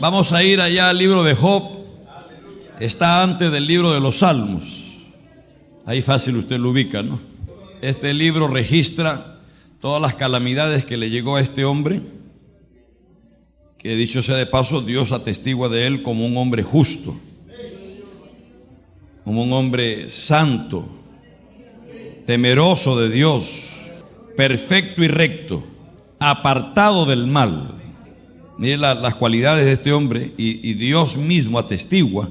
Vamos a ir allá al libro de Job. Está antes del libro de los Salmos. Ahí fácil usted lo ubica, ¿no? Este libro registra todas las calamidades que le llegó a este hombre, que dicho sea de paso, Dios atestigua de él como un hombre justo, como un hombre santo, temeroso de Dios, perfecto y recto, apartado del mal. Mire las cualidades de este hombre, y Dios mismo atestigua.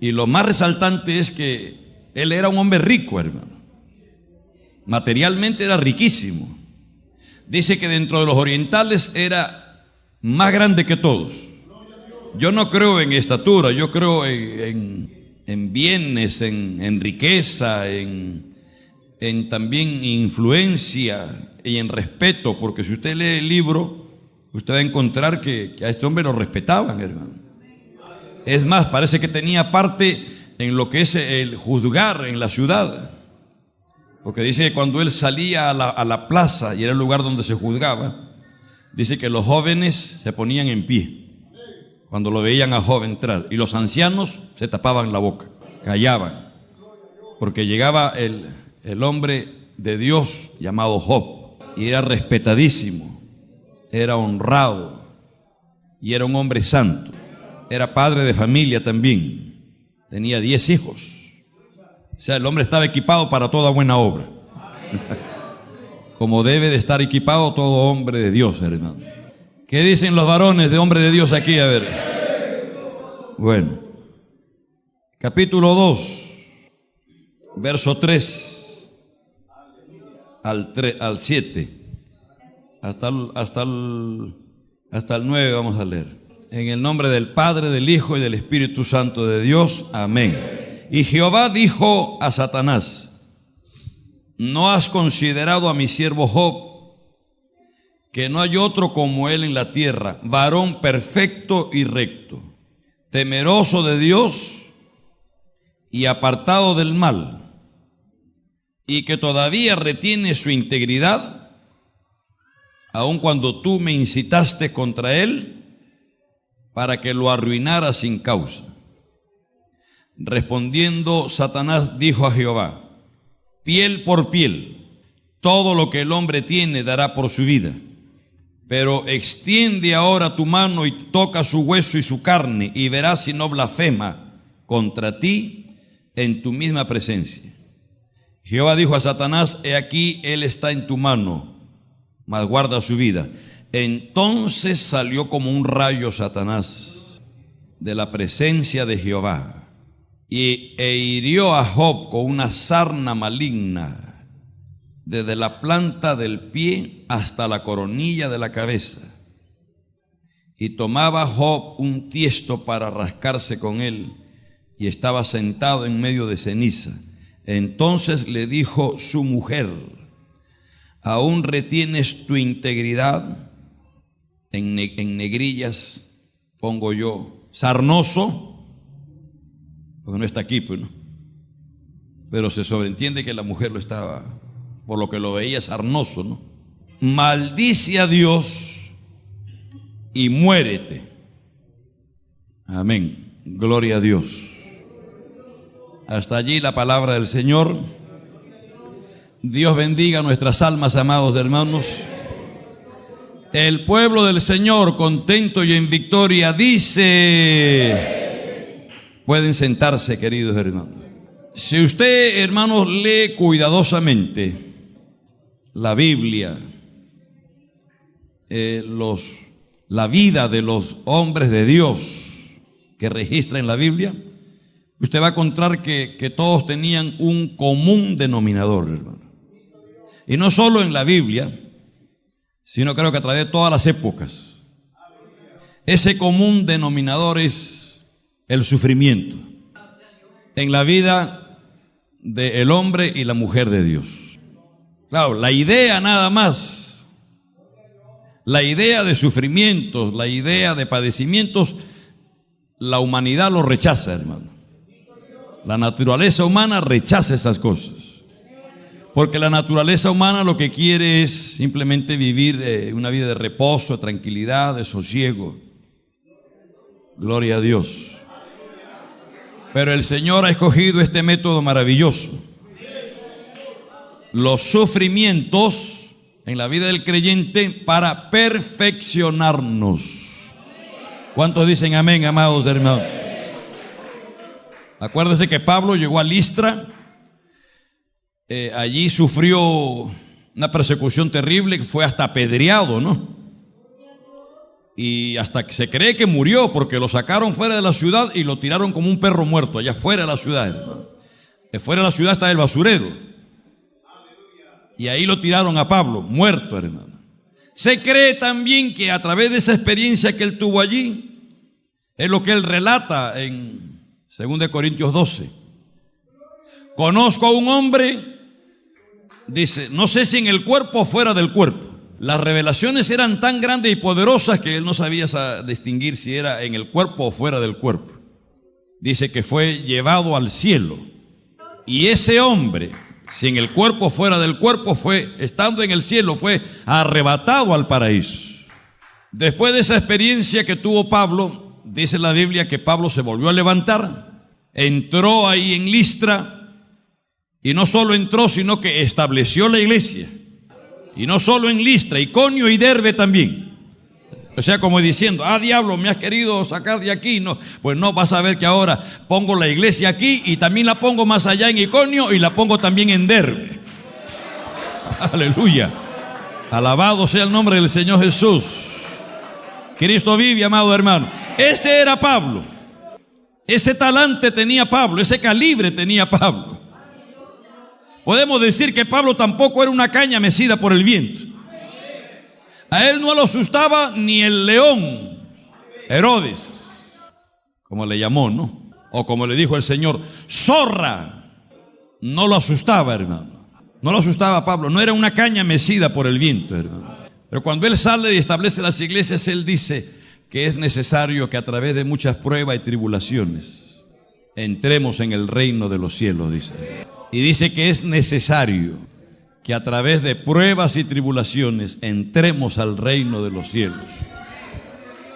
Y lo más resaltante es que él era un hombre rico, hermano. Materialmente era riquísimo. Dice que dentro de los orientales era más grande que todos. Yo no creo en estatura, yo creo en bienes, en riqueza, en también influencia y en respeto, porque si usted lee el libro, usted va a encontrar que a este hombre lo respetaban, hermano. Es más, parece que tenía parte en lo que es el juzgar en la ciudad, porque dice que cuando él salía a la plaza, y era el lugar donde se juzgaba, dice que los jóvenes se ponían en pie cuando lo veían a Job entrar, y los ancianos se tapaban la boca, callaban, porque llegaba el hombre de Dios llamado Job, y era respetadísimo, era honrado, y era un hombre santo. Era padre de familia también, tenía 10 hijos. O sea, el hombre estaba equipado para toda buena obra. Como debe de estar equipado todo hombre de Dios, hermano. ¿Qué dicen los varones de hombre de Dios aquí? A ver. Bueno, capítulo 2, verso 3 al 7, hasta el 9 vamos a leer. En el nombre del Padre, del Hijo y del Espíritu Santo de Dios. Amén. Y Jehová dijo a Satanás: ¿no has considerado a mi siervo Job, que no hay otro como él en la tierra, varón perfecto y recto, temeroso de Dios y apartado del mal, y que todavía retiene su integridad, aun cuando tú me incitaste contra él para que lo arruinara sin causa? Respondiendo Satanás dijo a Jehová: piel por piel, todo lo que el hombre tiene dará por su vida, pero extiende ahora tu mano y toca su hueso y su carne, y verás si no blasfema contra ti en tu misma presencia. Jehová dijo a Satanás: he aquí, él está en tu mano, mas guarda su vida. Entonces salió como un rayo Satanás de la presencia de Jehová, e hirió a Job con una sarna maligna, desde la planta del pie hasta la coronilla de la cabeza. Y tomaba Job un tiesto para rascarse con él, y estaba sentado en medio de ceniza. Entonces le dijo su mujer: ¿aún retienes tu integridad? En negrillas pongo yo sarnoso, porque no está aquí, pues, ¿no? Pero se sobreentiende que la mujer lo estaba, por lo que lo veía, sarnoso, ¿no? Maldice a Dios y muérete. Amén. Gloria a Dios. Hasta allí la palabra del Señor. Dios bendiga nuestras almas, amados hermanos. El pueblo del Señor, contento y en victoria, dice: pueden sentarse, queridos hermanos. Si usted, hermanos, lee cuidadosamente la Biblia, la vida de los hombres de Dios que registra en la Biblia, usted va a encontrar que todos tenían un común denominador, hermano. Y no solo en la Biblia, sino creo que a través de todas las épocas. Ese común denominador es el sufrimiento en la vida del hombre y la mujer de Dios. Claro, la idea nada más, la idea de sufrimientos, la idea de padecimientos, la humanidad lo rechaza, hermano. La naturaleza humana rechaza esas cosas. Porque la naturaleza humana lo que quiere es simplemente vivir una vida de reposo, de tranquilidad, de sosiego. Gloria a Dios. Pero el Señor ha escogido este método maravilloso. Los sufrimientos en la vida del creyente para perfeccionarnos. ¿Cuántos dicen amén, amados hermanos? Acuérdense que Pablo llegó a Listra. Allí sufrió una persecución terrible, que fue hasta apedreado, ¿no? Y hasta que se cree que murió, porque lo sacaron fuera de la ciudad y lo tiraron como un perro muerto allá fuera de la ciudad, hermano. Fuera de la ciudad está el basurero, y ahí lo tiraron a Pablo, muerto, hermano. Se cree también que a través de esa experiencia que él tuvo allí, es lo que él relata en 2 Corintios 12. Conozco a un hombre, dice, no sé si en el cuerpo o fuera del cuerpo. Las revelaciones eran tan grandes y poderosas que él no sabía distinguir si era en el cuerpo o fuera del cuerpo. Dice que fue llevado al cielo. Y ese hombre, si en el cuerpo o fuera del cuerpo, estando en el cielo, fue arrebatado al paraíso. Después de esa experiencia que tuvo Pablo, dice la Biblia que Pablo se volvió a levantar, entró ahí en Listra, y no solo entró, sino que estableció la iglesia. Y no solo en Listra, Iconio y Derbe también. O sea, como diciendo, diablo, me has querido sacar de aquí. No, pues no, vas a ver que ahora pongo la iglesia aquí y también la pongo más allá en Iconio y la pongo también en Derbe. Aleluya. Alabado sea el nombre del Señor Jesús. Cristo vive, amado hermano. Ese era Pablo. Ese talante tenía Pablo, ese calibre tenía Pablo. Podemos decir que Pablo tampoco era una caña mecida por el viento. A él no lo asustaba ni el león Herodes, como le llamó, ¿no? O como le dijo el Señor, zorra. No lo asustaba, hermano. No lo asustaba a Pablo, no era una caña mecida por el viento, hermano. Pero cuando él sale y establece las iglesias, él dice que es necesario que a través de muchas pruebas y tribulaciones entremos en el reino de los cielos, dice. Y dice que es necesario que a través de pruebas y tribulaciones entremos al reino de los cielos.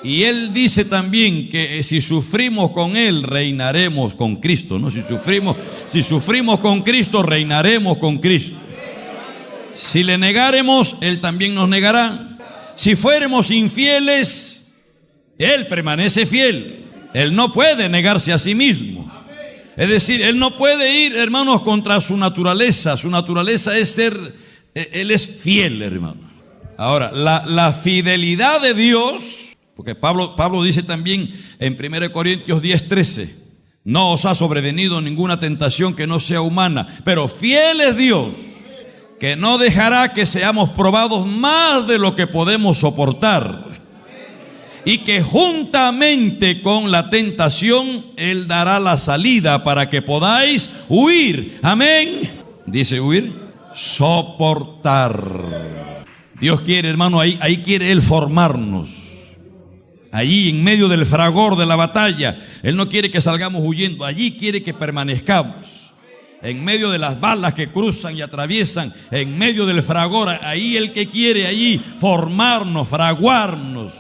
Y él dice también que si sufrimos con él, reinaremos con Cristo, ¿no? Si sufrimos con Cristo, reinaremos con Cristo. Si le negáremos, él también nos negará. Si fuéramos infieles, él permanece fiel. Él no puede negarse a sí mismo. Es decir, él no puede ir, hermanos, contra su naturaleza. Su naturaleza es él es fiel, hermano. Ahora, la fidelidad de Dios, porque Pablo dice también en 1 Corintios 10:13, no os ha sobrevenido ninguna tentación que no sea humana, pero fiel es Dios, que no dejará que seamos probados más de lo que podemos soportar, y que juntamente con la tentación Él dará la salida para que podáis huir. Amén. Dice huir, soportar. Dios quiere, hermano, ahí quiere Él formarnos. Allí en medio del fragor de la batalla, Él no quiere que salgamos huyendo, allí quiere que permanezcamos. En medio de las balas que cruzan y atraviesan, en medio del fragor, ahí Él que quiere, allí formarnos, fraguarnos.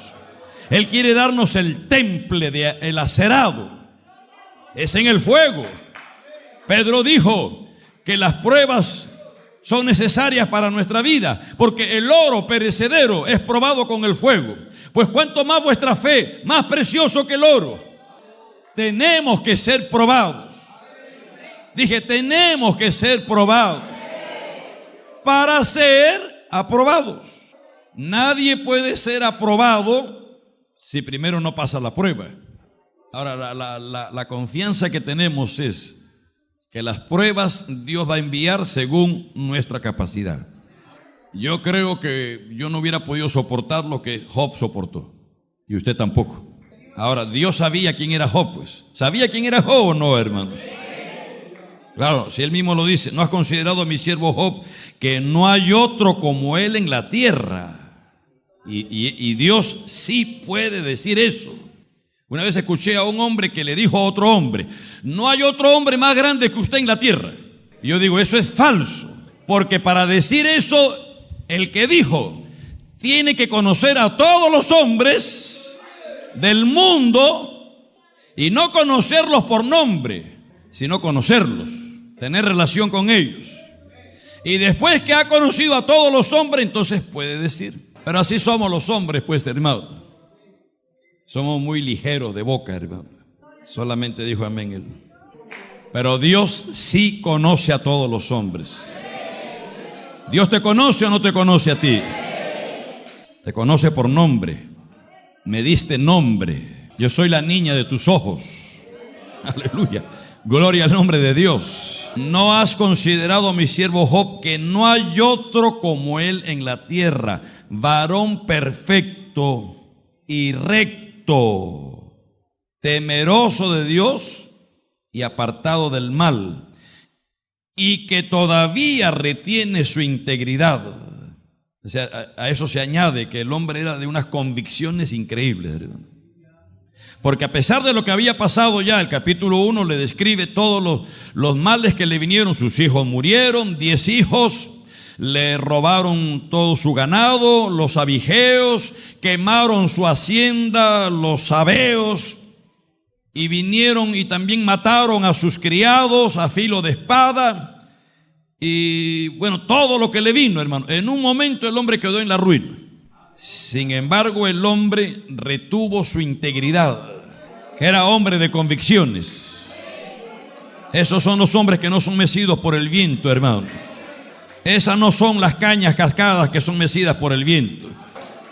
Él quiere darnos el temple del acerado. Es en el fuego. Pedro dijo que las pruebas son necesarias para nuestra vida, porque el oro perecedero es probado con el fuego. Pues cuanto más vuestra fe, más precioso que el oro. Tenemos que ser probados. Dije, tenemos que ser probados para ser aprobados. Nadie puede ser aprobado si primero no pasa la prueba. Ahora, la confianza que tenemos es que las pruebas Dios va a enviar según nuestra capacidad. Yo creo que yo no hubiera podido soportar lo que Job soportó, y usted tampoco. Ahora, Dios sabía quién era Job, pues. ¿Sabía quién era Job o no, hermano? Claro, si él mismo lo dice, ¿no has considerado a mi siervo Job, que no hay otro como él en la tierra? Y Dios sí puede decir eso. Una vez escuché a un hombre que le dijo a otro hombre, no hay otro hombre más grande que usted en la tierra. Y yo digo, eso es falso, porque para decir eso, el que dijo tiene que conocer a todos los hombres del mundo Y no conocerlos por nombre, sino conocerlos, tener relación con ellos. Y después que ha conocido a todos los hombres, entonces puede decir. Pero así somos los hombres, pues, hermano. Somos muy ligeros de boca, hermano. Solamente dijo amén él. Pero Dios sí conoce a todos los hombres. ¿Dios te conoce o no te conoce a ti? Te conoce por nombre. Me diste nombre. Yo soy la niña de tus ojos. Aleluya. Gloria al nombre de Dios. ¿No has considerado a mi siervo Job, que no hay otro como él en la tierra, varón perfecto y recto, temeroso de Dios y apartado del mal, y que todavía retiene su integridad? O sea, a eso se añade que el hombre era de unas convicciones increíbles, hermano. Porque a pesar de lo que había pasado ya, el capítulo 1 le describe todos los males que le vinieron. Sus hijos murieron, 10 hijos, le robaron todo su ganado, los abigeos, quemaron su hacienda, los sabeos, y vinieron y también mataron a sus criados a filo de espada. Y bueno, todo lo que le vino, hermano. En un momento el hombre quedó en la ruina. Sin embargo, el hombre retuvo su integridad, que era hombre de convicciones. Esos son los hombres que no son mecidos por el viento, hermano. Esas no son las cañas cascadas que son mecidas por el viento.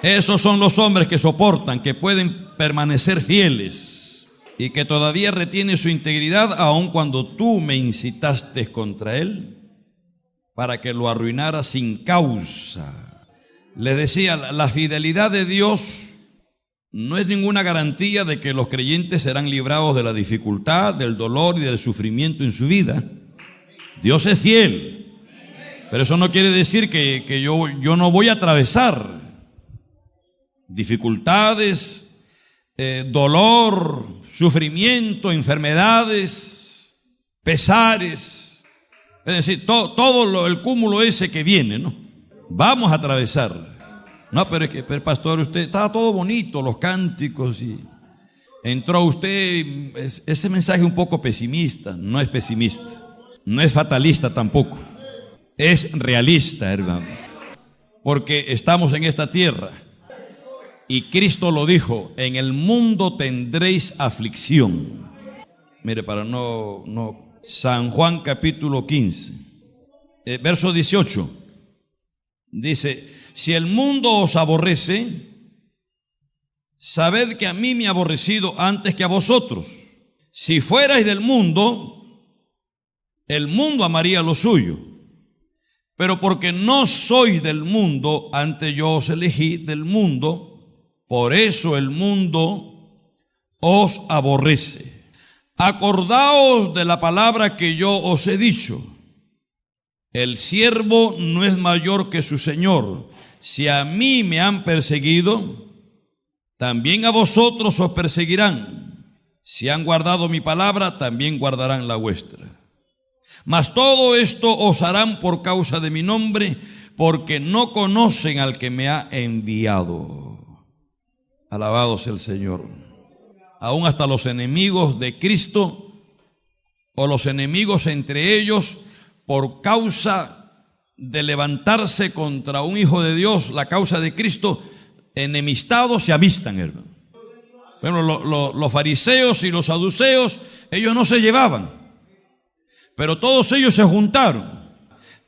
Esos son los hombres que soportan, que pueden permanecer fieles y que todavía retiene su integridad, aun cuando tú me incitaste contra él para que lo arruinara sin causa. Les decía, la fidelidad de Dios no es ninguna garantía de que los creyentes serán librados de la dificultad, del dolor y del sufrimiento en su vida. Dios es fiel, pero eso no quiere decir que yo no voy a atravesar dificultades, dolor, sufrimiento, enfermedades, pesares. Es decir, todo el cúmulo ese que viene, ¿no? Vamos a atravesar. No, pero es que, pastor, usted estaba todo bonito, los cánticos, y entró usted. Ese mensaje es un poco pesimista. No es pesimista, no es fatalista tampoco, es realista, hermano. Porque estamos en esta tierra y Cristo lo dijo: en el mundo tendréis aflicción. Mire, para no San Juan capítulo 15, verso 18. Dice: si el mundo os aborrece, sabed que a mí me ha aborrecido antes que a vosotros. Si fuerais del mundo, el mundo amaría lo suyo. Pero porque no sois del mundo, antes yo os elegí del mundo, por eso el mundo os aborrece. Acordaos de la palabra que yo os he dicho: el siervo no es mayor que su señor. Si a mí me han perseguido, también a vosotros os perseguirán. Si han guardado mi palabra, también guardarán la vuestra. Mas todo esto os harán por causa de mi nombre, porque no conocen al que me ha enviado. Alabado sea el Señor. Aún hasta los enemigos de Cristo, o los enemigos entre ellos, por causa de levantarse contra un hijo de Dios, la causa de Cristo, enemistados se amistan, hermano. Bueno, los fariseos y los saduceos, ellos no se llevaban, pero todos ellos se juntaron.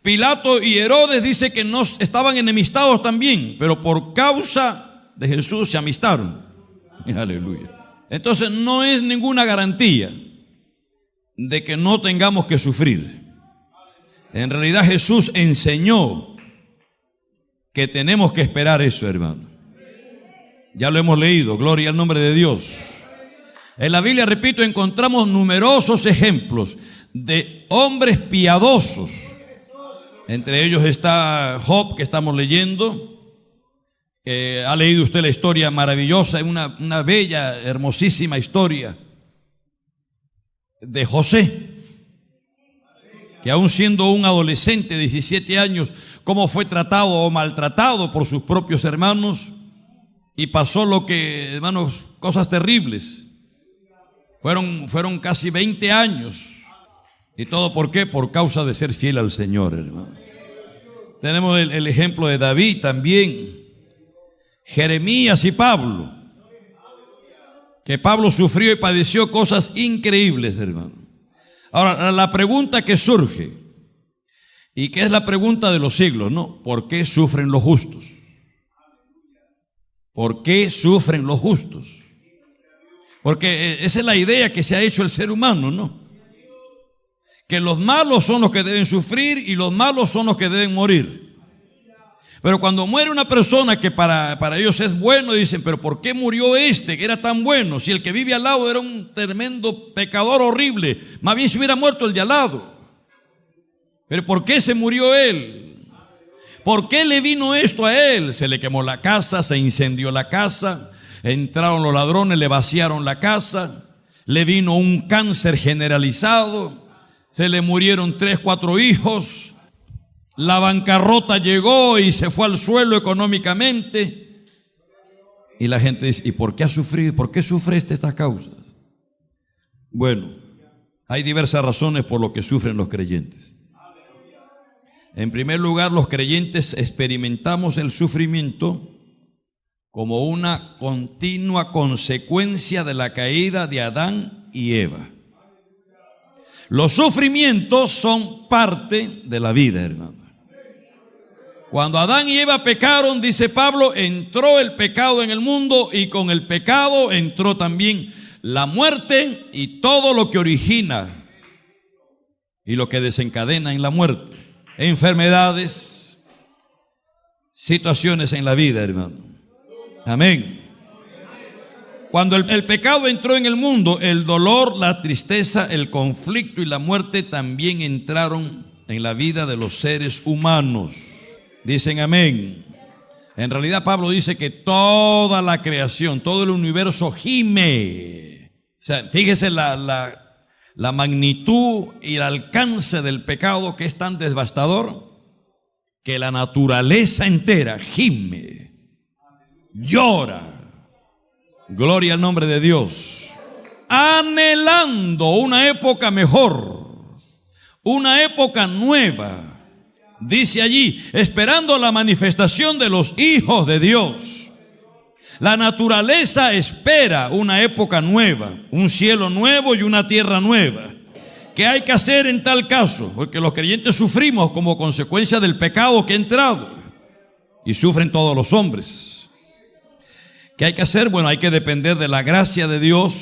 Pilato y Herodes dice que no estaban enemistados también, pero por causa de Jesús se amistaron. Aleluya. Entonces no es ninguna garantía de que no tengamos que sufrir. En realidad Jesús enseñó que tenemos que esperar eso, hermano. Ya lo hemos leído, gloria al nombre de Dios. En la Biblia, repito, encontramos numerosos ejemplos de hombres piadosos. Entre ellos está Job, que estamos leyendo. Ha leído usted la historia maravillosa, una bella, hermosísima historia de José, que aún siendo un adolescente de 17 años, cómo fue tratado o maltratado por sus propios hermanos, y pasó lo que, hermanos, cosas terribles. Fueron casi 20 años. ¿Y todo por qué? Por causa de ser fiel al Señor, hermano. Tenemos el ejemplo de David también, Jeremías y Pablo. Que Pablo sufrió y padeció cosas increíbles, hermano. Ahora, la pregunta que surge, y que es la pregunta de los siglos, ¿no? ¿Por qué sufren los justos? ¿Por qué sufren los justos? Porque esa es la idea que se ha hecho el ser humano, ¿no? Que los malos son los que deben sufrir y los malos son los que deben morir. Pero cuando muere una persona que para ellos es bueno, dicen, pero ¿por qué murió este que era tan bueno? Si el que vive al lado era un tremendo pecador horrible, más bien se hubiera muerto el de al lado. Pero ¿por qué se murió él? ¿Por qué le vino esto a él? Se le quemó la casa, se incendió la casa, entraron los ladrones, le vaciaron la casa, le vino un cáncer generalizado, se le murieron 3, 4 hijos. La bancarrota llegó y se fue al suelo económicamente. Y la gente dice, ¿y por qué ha sufrido? ¿Por qué sufre estas causas? Bueno, hay diversas razones por lo que sufren los creyentes. En primer lugar, los creyentes experimentamos el sufrimiento como una continua consecuencia de la caída de Adán y Eva. Los sufrimientos son parte de la vida, hermano. Cuando Adán y Eva pecaron, dice Pablo, entró el pecado en el mundo y con el pecado entró también la muerte y todo lo que origina y lo que desencadena en la muerte. Enfermedades, situaciones en la vida, hermano. Amén. Cuando el pecado entró en el mundo, el dolor, la tristeza, el conflicto y la muerte también entraron en la vida de los seres humanos. Dicen amén. En realidad Pablo dice que toda la creación, todo el universo gime. O sea, fíjese la magnitud y el alcance del pecado, que es tan devastador, que la naturaleza entera gime, llora. Gloria al nombre de Dios. Anhelando una época mejor, una época nueva. Dice allí, esperando la manifestación de los hijos de Dios. La naturaleza espera una época nueva, un cielo nuevo y una tierra nueva. ¿Qué hay que hacer en tal caso? Porque los creyentes sufrimos como consecuencia del pecado que ha entrado. Y sufren todos los hombres. ¿Qué hay que hacer? Bueno, hay que depender de la gracia de Dios.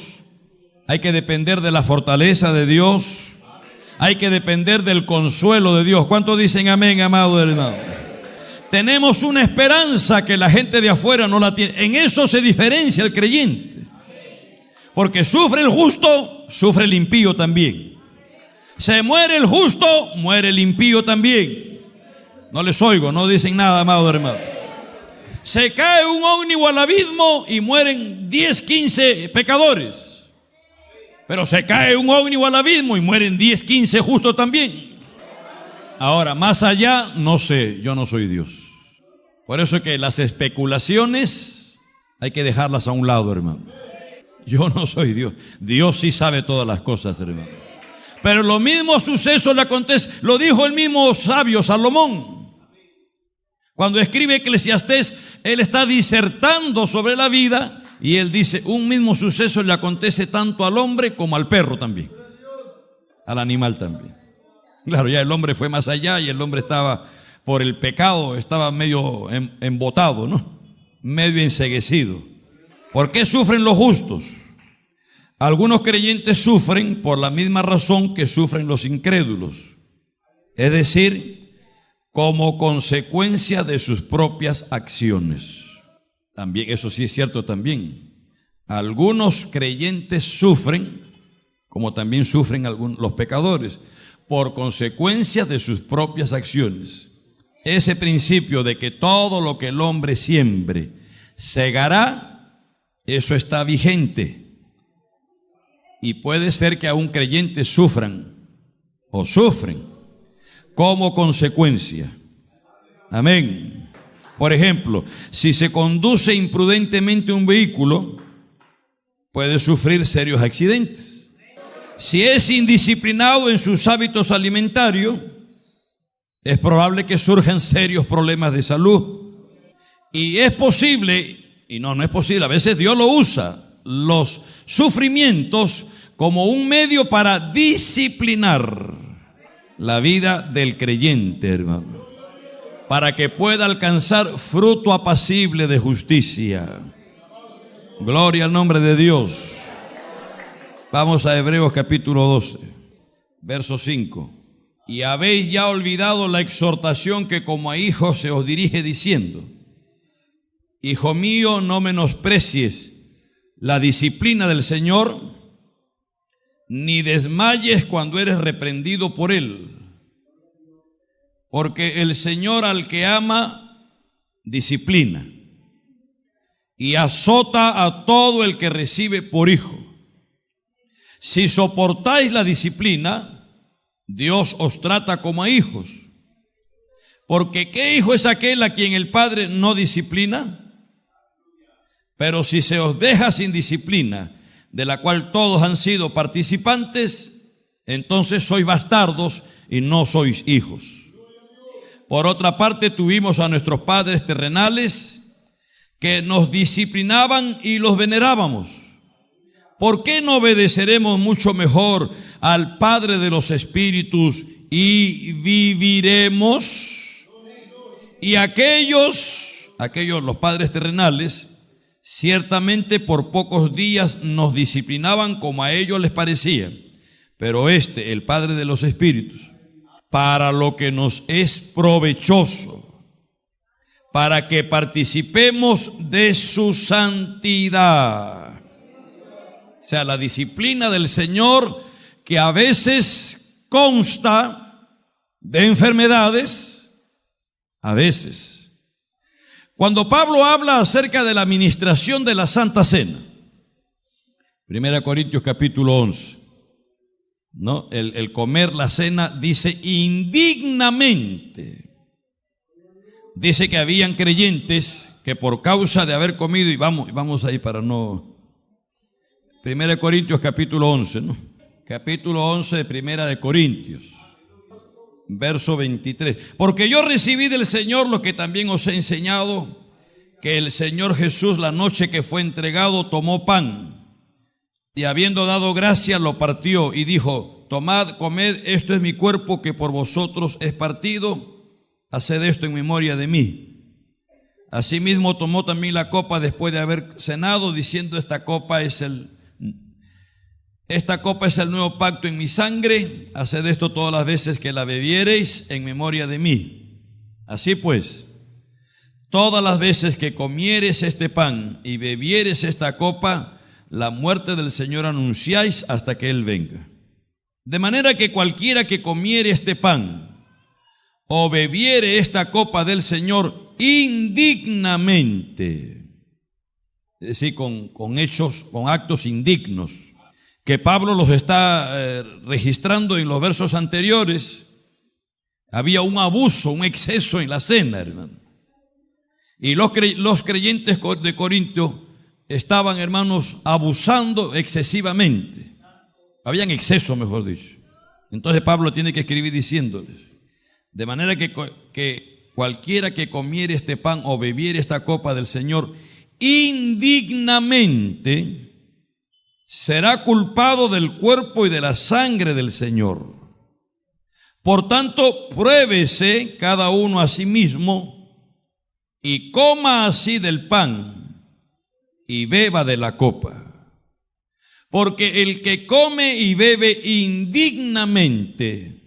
Hay que depender de la fortaleza de Dios. Hay que depender del consuelo de Dios. ¿Cuántos dicen amén, amado hermano? Tenemos una esperanza que la gente de afuera no la tiene. En eso se diferencia el creyente. Porque sufre el justo, sufre el impío también. Se muere el justo, muere el impío también. No les oigo, no dicen nada, amado hermano. Se cae un ómnibus al abismo y mueren 10, 15 pecadores. Pero se cae un ómnibus al abismo y mueren 10, 15 justos también. Ahora, más allá, no sé, yo no soy Dios. Por eso es que las especulaciones hay que dejarlas a un lado, hermano. Yo no soy Dios. Dios sí sabe todas las cosas, hermano. Pero lo mismo suceso le acontece, lo dijo el mismo sabio Salomón. Cuando escribe Eclesiastés, él está disertando sobre la vida. Y él dice, un mismo suceso le acontece tanto al hombre como al perro también, al animal también. Claro, ya el hombre fue más allá y el hombre estaba, por el pecado, estaba medio embotado, ¿no? Medio enceguecido. ¿Por qué sufren los justos? Algunos creyentes sufren por la misma razón que sufren los incrédulos. Es decir, como consecuencia de sus propias acciones. También, eso sí es cierto también. Algunos creyentes sufren, como también sufren los pecadores, por consecuencia de sus propias acciones. Ese principio de que todo lo que el hombre siembre segará, eso está vigente. Y puede ser que aún creyentes sufran o sufren como consecuencia. Amén. Por ejemplo, si se conduce imprudentemente un vehículo, puede sufrir serios accidentes. Si es indisciplinado en sus hábitos alimentarios, es probable que surjan serios problemas de salud. Y es posible, y no es posible, a veces Dios lo usa, los sufrimientos como un medio para disciplinar la vida del creyente, hermano, para que pueda alcanzar fruto apacible de justicia. Gloria al nombre de Dios. Vamos a Hebreos capítulo 12, verso 5. Y habéis ya olvidado la exhortación que como a hijos se os dirige diciendo: Hijo mío, no menosprecies la disciplina del Señor, ni desmayes cuando eres reprendido por Él. Porque el Señor al que ama, disciplina, y azota a todo el que recibe por hijo. Si soportáis la disciplina, Dios os trata como a hijos. Porque ¿qué hijo es aquel a quien el Padre no disciplina? Pero si se os deja sin disciplina, de la cual todos han sido participantes, entonces sois bastardos y no sois hijos. Por otra parte, tuvimos a nuestros padres terrenales que nos disciplinaban y los venerábamos. ¿Por qué no obedeceremos mucho mejor al Padre de los Espíritus y viviremos? Y aquellos, los padres terrenales, ciertamente por pocos días nos disciplinaban como a ellos les parecía, pero el Padre de los Espíritus, para lo que nos es provechoso, para que participemos de su santidad. O sea, la disciplina del Señor, que a veces consta de enfermedades, a veces. Cuando Pablo habla acerca de la administración de la Santa Cena, 1 Corintios capítulo 11, ¿no? El comer la cena, dice indignamente. Dice que habían creyentes que por causa de haber comido, y vamos ahí para no... 1 Corintios capítulo 11, ¿no? Capítulo 11 de 1 Corintios, verso 23. Porque yo recibí del Señor lo que también os he enseñado, que el Señor Jesús, la noche que fue entregado, tomó pan, y habiendo dado gracias, lo partió y dijo: tomad, comed, esto es mi cuerpo que por vosotros es partido, haced esto en memoria de mí. Asimismo tomó también la copa después de haber cenado, diciendo: esta copa es el nuevo pacto en mi sangre, haced esto todas las veces que la bebiereis en memoria de mí. Así pues, todas las veces que comieres este pan y bebieres esta copa, la muerte del Señor anunciáis hasta que Él venga. De manera que cualquiera que comiere este pan o bebiere esta copa del Señor indignamente, es decir, con actos indignos, que Pablo los está registrando en los versos anteriores. Había un abuso, un exceso en la cena, hermano. Y los creyentes de Corinto estaban, hermanos, abusando excesivamente. Habían exceso, mejor dicho. Entonces Pablo tiene que escribir diciéndoles: de manera que cualquiera que comiere este pan o bebiere esta copa del Señor indignamente, será culpado del cuerpo y de la sangre del Señor. Por tanto, pruébese cada uno a sí mismo y coma así del pan y beba de la copa. Porque el que come y bebe indignamente,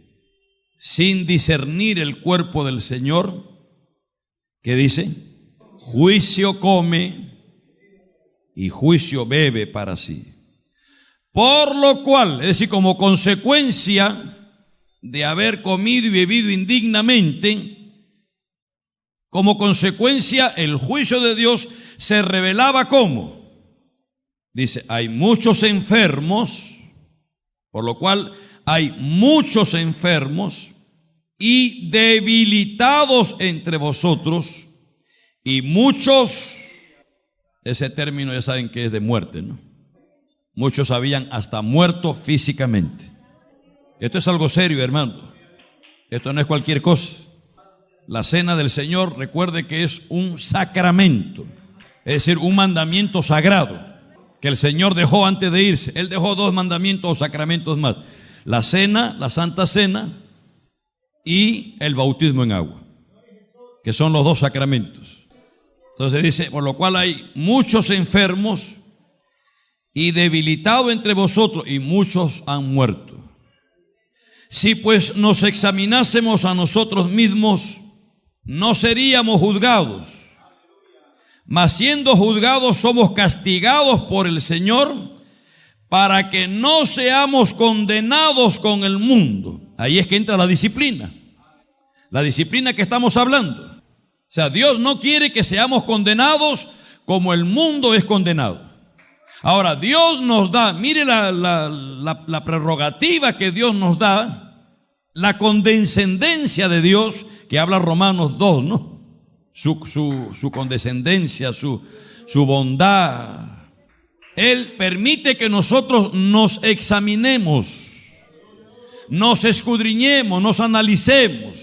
sin discernir el cuerpo del Señor, ¿qué dice? Juicio come y juicio bebe para sí. Por lo cual, es decir, como consecuencia de haber comido y bebido indignamente, como consecuencia el juicio de Dios se revelaba como, dice, hay muchos enfermos, por lo cual hay muchos enfermos y debilitados entre vosotros, y muchos, ese término ya saben que es de muerte, ¿no? Muchos habían hasta muerto físicamente. Esto es algo serio, hermano. Esto no es cualquier cosa. La cena del Señor, recuerde que es un sacramento, es decir, un mandamiento sagrado que el Señor dejó antes de irse. Él dejó 2 mandamientos o sacramentos más: la cena, la Santa Cena, y el bautismo en agua, que son los 2 sacramentos. Entonces dice: por lo cual hay muchos enfermos y debilitados entre vosotros, y muchos han muerto. Si pues nos examinásemos a nosotros mismos, no seríamos juzgados, mas siendo juzgados somos castigados por el Señor, para que no seamos condenados con el mundo. Ahí es que entra la disciplina que estamos hablando. O sea, Dios no quiere que seamos condenados como el mundo es condenado. Ahora, Dios nos da, mire la prerrogativa que Dios nos da, la condescendencia de Dios, que habla Romanos 2, ¿no? Su condescendencia, su bondad. Él permite que nosotros nos examinemos, nos escudriñemos, nos analicemos,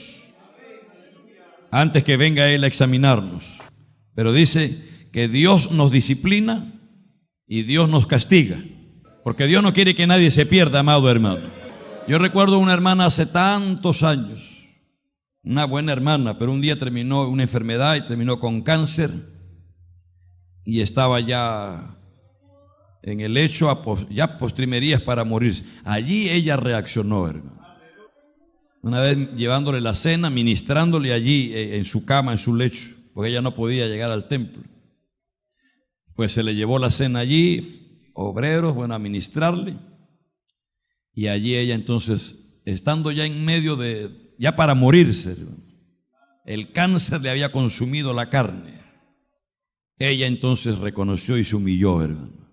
antes que venga Él a examinarnos. Pero dice que Dios nos disciplina y Dios nos castiga, porque Dios no quiere que nadie se pierda, amado hermano. Yo recuerdo una hermana hace tantos años, una buena hermana, pero un día terminó una enfermedad y terminó con cáncer, y estaba ya en el lecho, ya postrimerías para morirse. Allí ella reaccionó, hermano. Una vez llevándole la cena, ministrándole allí en su cama, en su lecho, porque ella no podía llegar al templo. Pues se le llevó la cena allí, obreros, bueno, a ministrarle. Y allí ella entonces, estando ya en medio ya para morirse, hermano, el cáncer le había consumido la carne. Ella entonces reconoció y se humilló, hermano.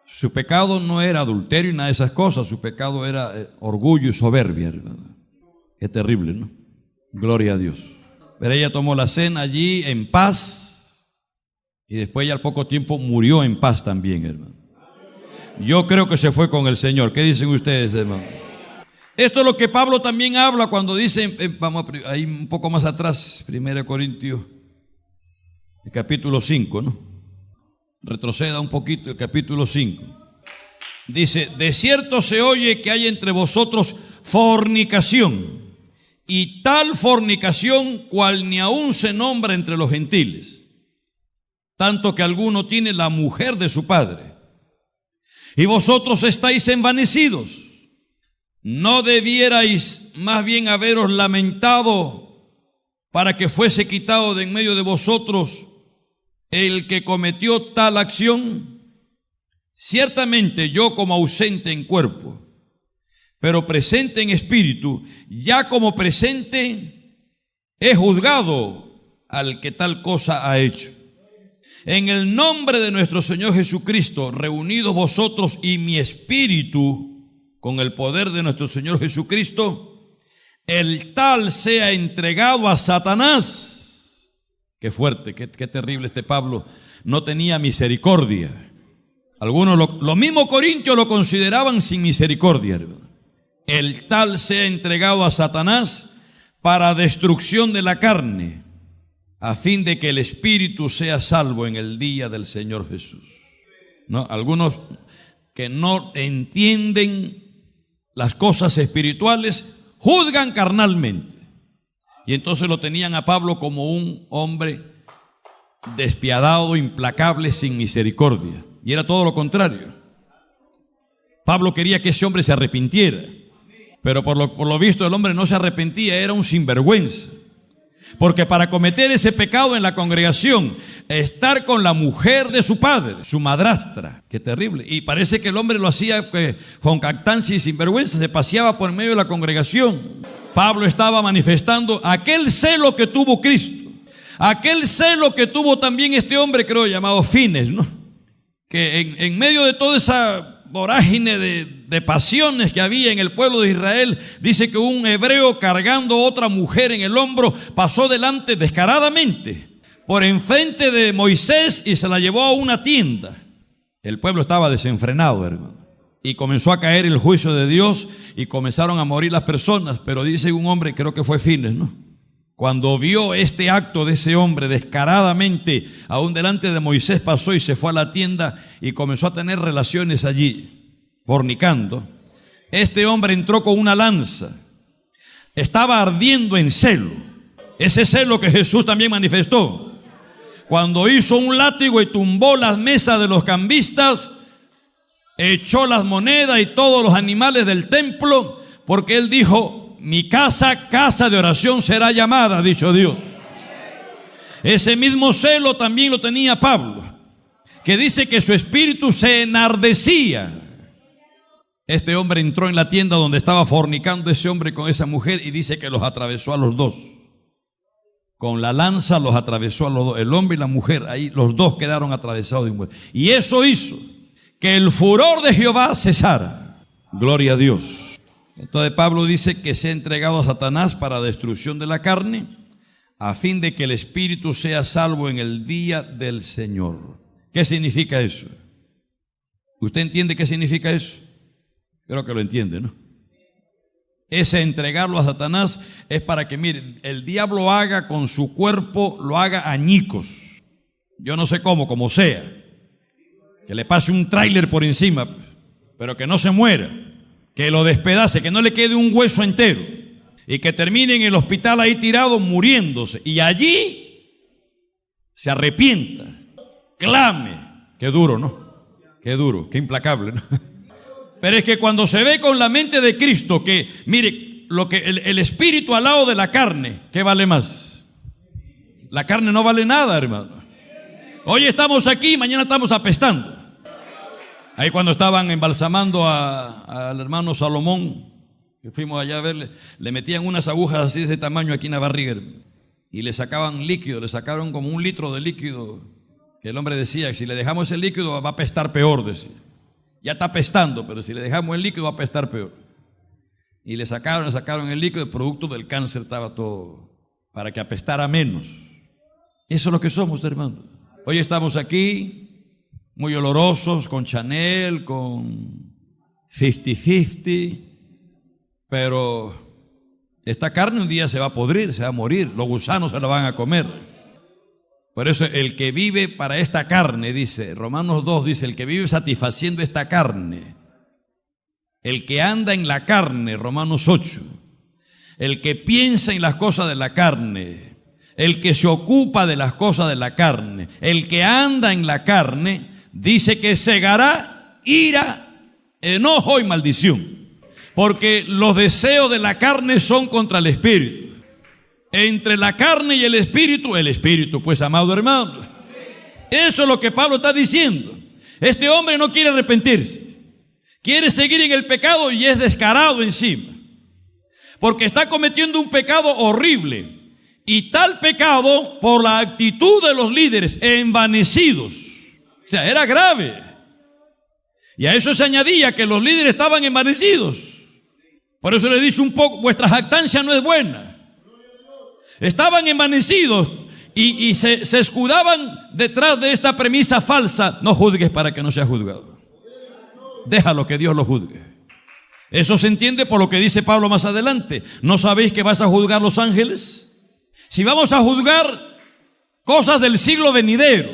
Su pecado no era adulterio y nada de esas cosas, su pecado era orgullo y soberbia, hermano. Qué terrible, ¿no? Gloria a Dios. Pero ella tomó la cena allí en paz, y después ya al poco tiempo murió en paz también, hermano. Yo creo que se fue con el Señor. ¿Qué dicen ustedes, hermano? Esto es lo que Pablo también habla cuando dice, vamos ahí un poco más atrás, 1 Corintios, el capítulo 5, ¿no? Retroceda un poquito, el capítulo 5. Dice: de cierto se oye que hay entre vosotros fornicación, y tal fornicación cual ni aún se nombra entre los gentiles, tanto que alguno tiene la mujer de su padre. Y vosotros estáis envanecidos. ¿No debierais más bien haberos lamentado para que fuese quitado de en medio de vosotros el que cometió tal acción? Ciertamente yo, como ausente en cuerpo, pero presente en espíritu, ya como presente he juzgado al que tal cosa ha hecho. En el nombre de nuestro Señor Jesucristo, reunidos vosotros y mi espíritu, con el poder de nuestro Señor Jesucristo, el tal sea entregado a Satanás. Qué fuerte, qué terrible este Pablo. No tenía misericordia. Algunos, los mismos corintios lo consideraban sin misericordia, hermano. El tal sea entregado a Satanás para destrucción de la carne, a fin de que el espíritu sea salvo en el día del Señor Jesús. ¿No? Algunos que no entienden las cosas espirituales juzgan carnalmente, y entonces lo tenían a Pablo como un hombre despiadado, implacable, sin misericordia, y era todo lo contrario. Pablo quería que ese hombre se arrepintiera, pero por lo visto el hombre no se arrepentía, era un sinvergüenza. Porque para cometer ese pecado en la congregación, estar con la mujer de su padre, su madrastra, qué terrible. Y parece que el hombre lo hacía con jactancia y sinvergüenza, se paseaba por medio de la congregación. Pablo estaba manifestando aquel celo que tuvo Cristo, aquel celo que tuvo también este hombre, creo, llamado Fines, ¿no? Que en medio de toda esa vorágine de pasiones que había en el pueblo de Israel, dice que un hebreo cargando otra mujer en el hombro pasó delante descaradamente por enfrente de Moisés y se la llevó a una tienda. El pueblo estaba desenfrenado, hermano. Y comenzó a caer el juicio de Dios y comenzaron a morir las personas. Pero dice un hombre, creo que fue Fines, ¿no? Cuando vio este acto de ese hombre descaradamente, aún delante de Moisés pasó y se fue a la tienda y comenzó a tener relaciones allí, fornicando. Este hombre entró con una lanza. Estaba ardiendo en celo. Ese celo que Jesús también manifestó. Cuando hizo un látigo y tumbó las mesas de los cambistas, echó las monedas y todos los animales del templo, porque él dijo: mi casa, casa de oración será llamada, ha dicho Dios. Ese mismo celo también lo tenía Pablo, que dice que su espíritu se enardecía. Este hombre entró en la tienda donde estaba fornicando ese hombre con esa mujer y dice que los atravesó a los dos. Con la lanza los atravesó a los dos, el hombre y la mujer, ahí los dos quedaron atravesados. Y eso hizo que el furor de Jehová cesara. Gloria a Dios. Entonces Pablo dice que se ha entregado a Satanás para destrucción de la carne, a fin de que el espíritu sea salvo en el día del Señor. ¿Qué significa eso? ¿Usted entiende qué significa eso? Creo que lo entiende, ¿no? Ese entregarlo a Satanás es para que, mire, el diablo haga con su cuerpo, lo haga añicos. Yo no sé cómo, como sea. Que le pase un tráiler por encima, pero que no se muera. Que lo despedace, que no le quede un hueso entero. Y que termine en el hospital ahí tirado muriéndose. Y allí se arrepienta, clame. Qué duro, ¿no? Qué duro, qué implacable, ¿no? Pero es que cuando se ve con la mente de Cristo, que mire, lo que el espíritu al lado de la carne, ¿qué vale más? La carne no vale nada, hermano. Hoy estamos aquí, mañana estamos apestando. Ahí cuando estaban embalsamando al hermano Salomón, que fuimos allá a verle, le metían unas agujas así de ese tamaño aquí en la barriga y le sacaban líquido, le sacaron como 1 litro de líquido, que el hombre decía que si le dejamos ese líquido va a apestar peor, decía. Ya está apestando, pero si le dejamos el líquido va a apestar peor. Y le sacaron el líquido, el producto del cáncer estaba todo, para que apestara menos. Eso es lo que somos, hermano. Hoy estamos aquí, muy olorosos, con Chanel, con 50-50, pero esta carne un día se va a podrir, se va a morir, los gusanos se la van a comer. Por eso el que vive para esta carne, dice Romanos 2, dice, el que vive satisfaciendo esta carne, el que anda en la carne, Romanos 8, el que piensa en las cosas de la carne, el que se ocupa de las cosas de la carne, el que anda en la carne, dice que segará ira, enojo y maldición, porque los deseos de la carne son contra el espíritu. Entre la carne y el espíritu, pues, amado hermano. Eso es lo que Pablo está diciendo. Este hombre no quiere arrepentirse, quiere seguir en el pecado y es descarado encima, porque está cometiendo un pecado horrible, y tal pecado por la actitud de los líderes envanecidos. O sea, era grave. Y a eso se añadía que los líderes estaban envanecidos. Por eso le dice un poco, vuestra jactancia no es buena. Estaban envanecidos y se escudaban detrás de esta premisa falsa: no juzgues para que no seas juzgado. Déjalo que Dios lo juzgue. Eso se entiende por lo que dice Pablo más adelante. ¿No sabéis que vas a juzgar los ángeles? Si vamos a juzgar cosas del siglo venidero,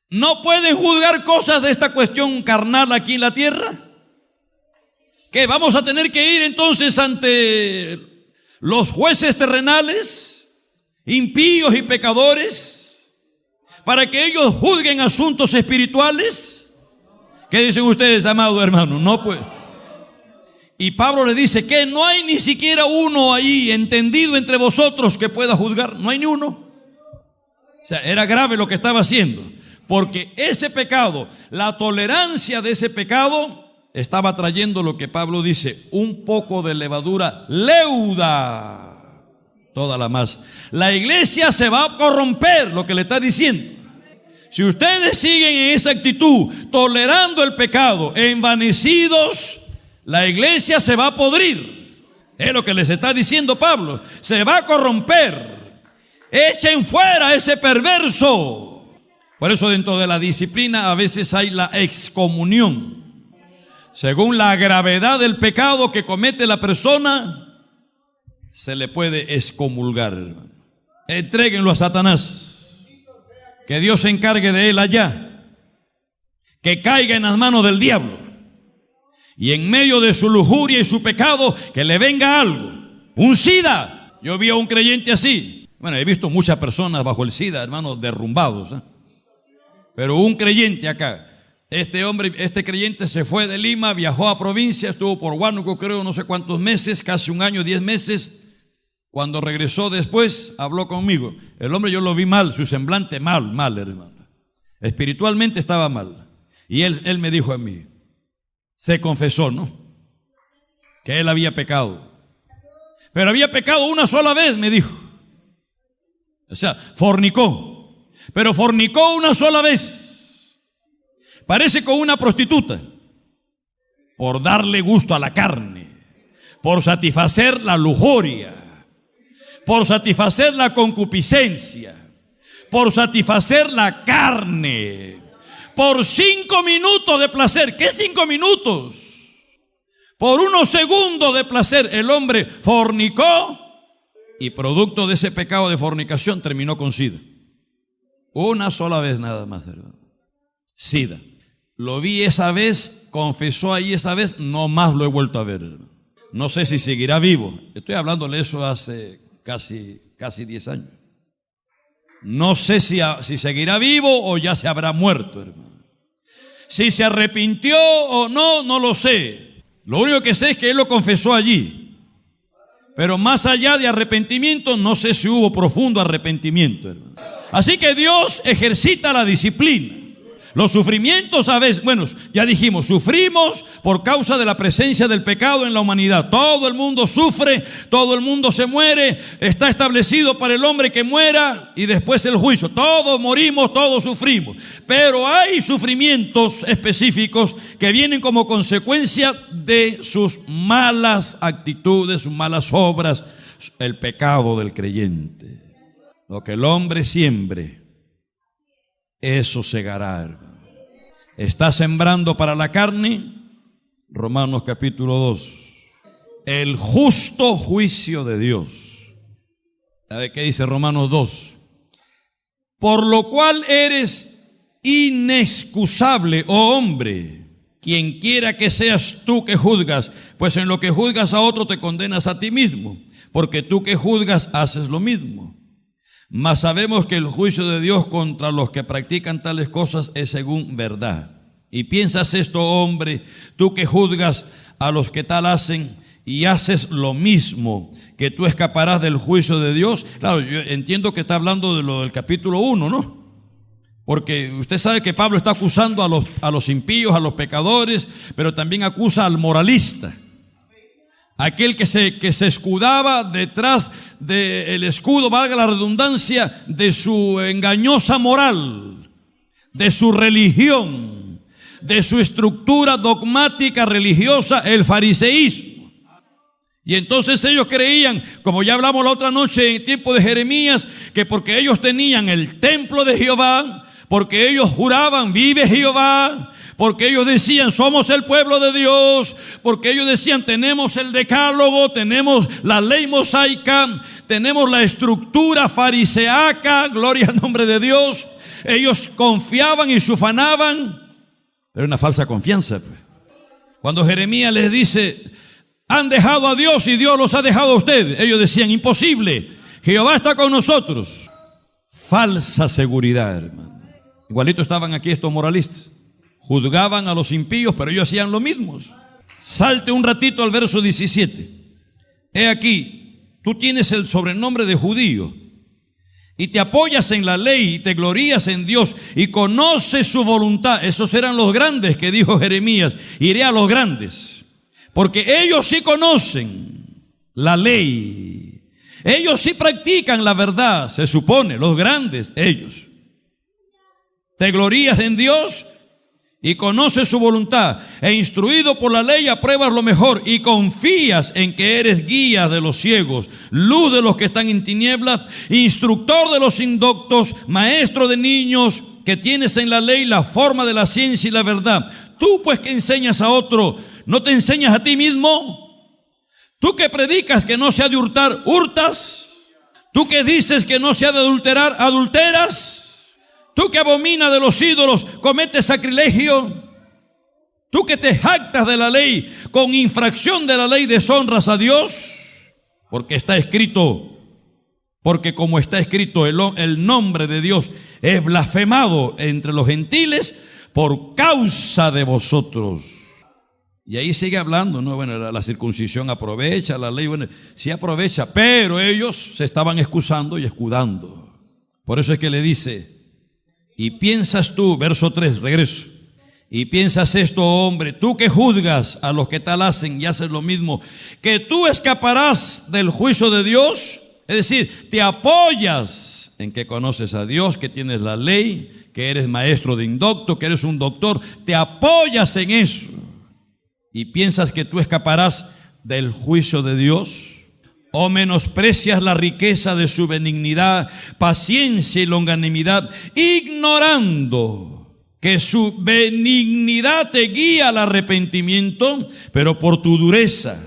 ¿no pueden juzgar cosas de esta cuestión carnal aquí en la tierra? ¿Qué vamos a tener que ir entonces ante los jueces terrenales, impíos y pecadores, para que ellos juzguen asuntos espirituales? ¿Qué dicen ustedes, amado hermano? No, pues. Y Pablo le dice que no hay ni siquiera uno ahí entendido entre vosotros que pueda juzgar. No hay ni uno. O sea, era grave lo que estaba haciendo, porque ese pecado, la tolerancia de ese pecado, estaba trayendo lo que Pablo dice: un poco de levadura leuda toda la masa. La iglesia se va a corromper, lo que le está diciendo. Si ustedes siguen en esa actitud, tolerando el pecado, envanecidos, la iglesia se va a podrir. Es lo que les está diciendo Pablo. Se va a corromper. Echen fuera a ese perverso. Por eso dentro de la disciplina a veces hay la excomunión. Según la gravedad del pecado que comete la persona, se le puede excomulgar, hermano. Entréguenlo a Satanás. Que Dios se encargue de él allá. Que caiga en las manos del diablo. Y en medio de su lujuria y su pecado, que le venga algo. Un SIDA. Yo vi a un creyente así. Bueno, he visto muchas personas bajo el SIDA, hermanos, derrumbados, ¿eh? Pero un creyente acá. Este creyente se fue de Lima, viajó a provincia, estuvo por Huánuco, creo, no sé cuántos meses, casi un año, 10 meses. Cuando regresó después, habló conmigo. El hombre yo lo vi mal, su semblante mal, hermano. Espiritualmente estaba mal. Y él me dijo a mí, se confesó, ¿no? Que él había pecado. Pero había pecado una sola vez, me dijo. O sea, fornicó. Pero fornicó una sola vez. Parece con una prostituta. Por darle gusto a la carne. Por satisfacer la lujuria. Por satisfacer la concupiscencia. Por satisfacer la carne. Por 5 minutos de placer. ¿Qué 5 minutos? Por unos segundos de placer el hombre fornicó y producto de ese pecado de fornicación terminó con SIDA. Una sola vez nada más, hermano. SIDA. Lo vi esa vez, confesó ahí esa vez, no más lo he vuelto a ver, hermano. No sé si seguirá vivo. Estoy hablándole eso hace casi 10 años. No sé si seguirá vivo o ya se habrá muerto, hermano. Si se arrepintió o no, no lo sé. Lo único que sé es que él lo confesó allí. Pero más allá de arrepentimiento, no sé si hubo profundo arrepentimiento, hermano. Así que Dios ejercita la disciplina. Los sufrimientos a veces, bueno, ya dijimos, sufrimos por causa de la presencia del pecado en la humanidad. Todo el mundo sufre, todo el mundo se muere. Está establecido para el hombre que muera y después el juicio. Todos morimos, todos sufrimos. Pero hay sufrimientos específicos que vienen como consecuencia de sus malas actitudes, sus malas obras, el pecado del creyente. Lo que el hombre siembre, eso segará, hermano. Está sembrando para la carne, Romanos capítulo 2, el justo juicio de Dios. ¿Sabe qué dice Romanos 2? Por lo cual eres inexcusable, oh hombre, quien quiera que seas tú que juzgas, pues en lo que juzgas a otro te condenas a ti mismo, porque tú que juzgas haces lo mismo. Mas sabemos que el juicio de Dios contra los que practican tales cosas es según verdad. Y piensas esto, hombre, tú que juzgas a los que tal hacen y haces lo mismo, que tú escaparás del juicio de Dios. Claro, yo entiendo que está hablando de lo del capítulo 1, ¿no? Porque usted sabe que Pablo está acusando a los impíos, a los pecadores, pero también acusa al moralista. Aquel que se escudaba detrás del escudo, valga la redundancia, de su engañosa moral, de su religión, de su estructura dogmática religiosa, el fariseísmo. Y entonces ellos creían, como ya hablamos la otra noche en tiempo de Jeremías, que porque ellos tenían el templo de Jehová, porque ellos juraban, vive Jehová, porque ellos decían, somos el pueblo de Dios, porque ellos decían, tenemos el decálogo, tenemos la ley mosaica, tenemos la estructura fariseaca, gloria al nombre de Dios. Ellos confiaban y se ufanaban, pero una falsa confianza. Cuando Jeremías les dice, han dejado a Dios y Dios los ha dejado a ustedes, ellos decían, imposible, Jehová está con nosotros. Falsa seguridad, hermano. Igualito estaban aquí estos moralistas. Juzgaban a los impíos, pero ellos hacían lo mismo. Salte un ratito al verso 17. He aquí, tú tienes el sobrenombre de judío y te apoyas en la ley y te glorías en Dios y conoces su voluntad. Esos eran los grandes que dijo Jeremías. Iré a los grandes, porque ellos sí conocen la ley. Ellos sí practican la verdad, se supone, los grandes, ellos. Te glorías en Dios y conoces su voluntad, e instruido por la ley apruebas lo mejor y confías en que eres guía de los ciegos, luz de los que están en tinieblas, instructor de los indoctos, maestro de niños, que tienes en la ley la forma de la ciencia y la verdad. Tú pues que enseñas a otro, ¿no te enseñas a ti mismo? Tú que predicas que no se ha de hurtar, ¿hurtas? Tú que dices que no se ha de adulterar, ¿adulteras? Tú que abominas de los ídolos, ¿cometes sacrilegio? Tú que te jactas de la ley, con infracción de la ley deshonras a Dios, porque está escrito, porque como está escrito, el nombre de Dios es blasfemado entre los gentiles por causa de vosotros. Y ahí sigue hablando, ¿no? Bueno, la circuncisión aprovecha, la ley, bueno, sí aprovecha, pero ellos se estaban excusando y escudando. Por eso es que le dice, y piensas tú, verso 3, regreso, y piensas esto, hombre, tú que juzgas a los que tal hacen y haces lo mismo, que tú escaparás del juicio de Dios. Es decir, te apoyas en que conoces a Dios, que tienes la ley, que eres maestro de indocto, que eres un doctor, te apoyas en eso y piensas que tú escaparás del juicio de Dios. O menosprecias la riqueza de su benignidad, paciencia y longanimidad, ignorando que su benignidad te guía al arrepentimiento, pero por tu dureza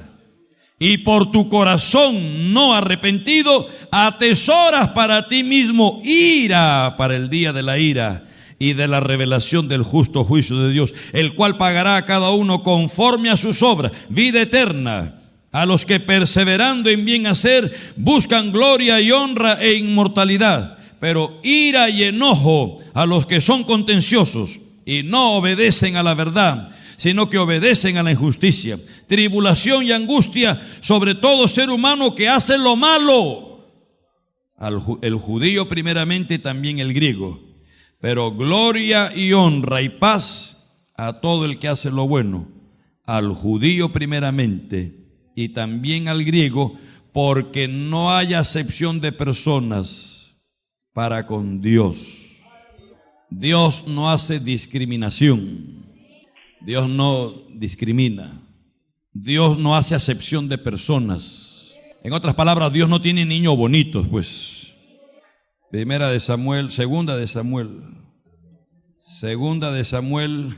y por tu corazón no arrepentido, atesoras para ti mismo ira para el día de la ira y de la revelación del justo juicio de Dios, el cual pagará a cada uno conforme a sus obras, vida eterna a los que perseverando en bien hacer buscan gloria y honra e inmortalidad, pero ira y enojo a los que son contenciosos y no obedecen a la verdad, sino que obedecen a la injusticia, tribulación y angustia sobre todo ser humano que hace lo malo, el judío primeramente y también el griego, pero gloria y honra y paz a todo el que hace lo bueno, al judío primeramente y también al griego, porque no hay acepción de personas para con Dios. Dios no hace discriminación. Dios no discrimina. Dios no hace acepción de personas. En otras palabras, Dios no tiene niños bonitos, pues. Segunda de Samuel,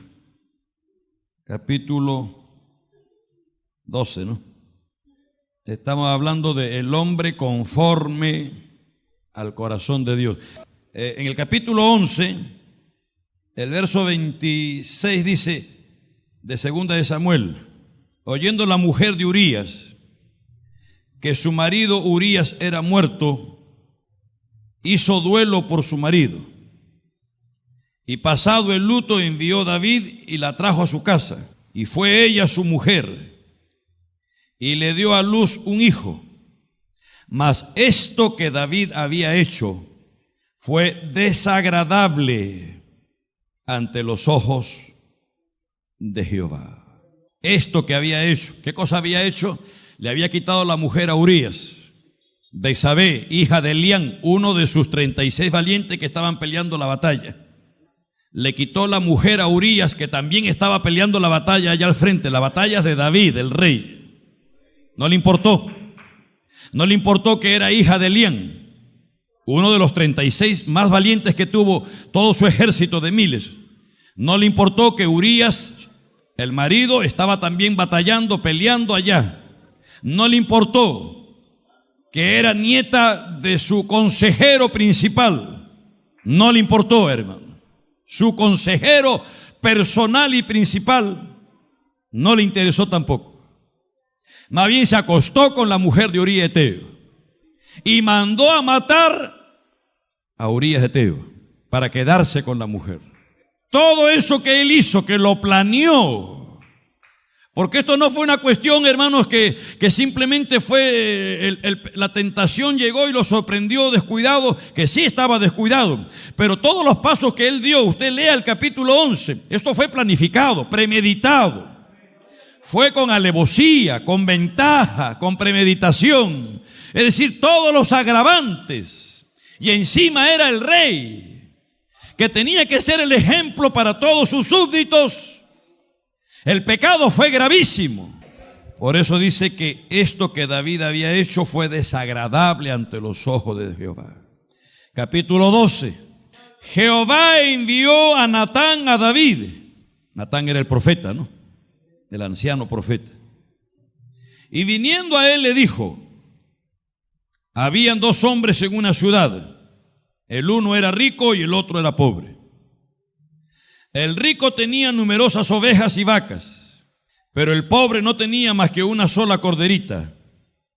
capítulo 12, ¿no? Estamos hablando del hombre conforme al corazón de Dios. En el capítulo 11, el verso 26 dice, de segunda de Samuel, oyendo la mujer de Urías, que su marido Urías era muerto, hizo duelo por su marido. Y pasado el luto envió David y la trajo a su casa. Y fue ella su mujer, y le dio a luz un hijo. Mas esto que David había hecho fue desagradable ante los ojos de Jehová. Esto que había hecho, ¿qué cosa había hecho? Le había quitado la mujer a Urías, Betsabé, hija de Elián, uno de sus 36 valientes que estaban peleando la batalla. Le quitó la mujer a Urías, que también estaba peleando la batalla allá al frente, la batalla de David, el rey. No le importó. No le importó que era hija de Elián, uno de los 36 más valientes que tuvo todo su ejército de miles. No le importó que Urías, el marido, estaba también batallando, peleando allá. No le importó que era nieta de su consejero principal. No le importó, hermano. Su consejero personal y principal no le interesó tampoco. Más bien se acostó con la mujer de Urías Eteo y mandó a matar a Urías Eteo para quedarse con la mujer. Todo eso que él hizo, que lo planeó, porque esto no fue una cuestión, hermanos, que simplemente fue la tentación llegó y lo sorprendió descuidado, que sí estaba descuidado, pero todos los pasos que él dio, usted lea el capítulo 11, esto fue planificado, premeditado, fue con alevosía, con ventaja, con premeditación, es decir, todos los agravantes, y encima era el rey, que tenía que ser el ejemplo para todos sus súbditos. El pecado fue gravísimo. Por eso dice que esto que David había hecho fue desagradable ante los ojos de Jehová. Capítulo 12. Jehová envió a Natán a David. Natán era el profeta, ¿no? El anciano profeta. Y viniendo a él le dijo: habían dos hombres en una ciudad. El uno era rico y el otro era pobre. El rico tenía numerosas ovejas y vacas, pero el pobre no tenía más que una sola corderita,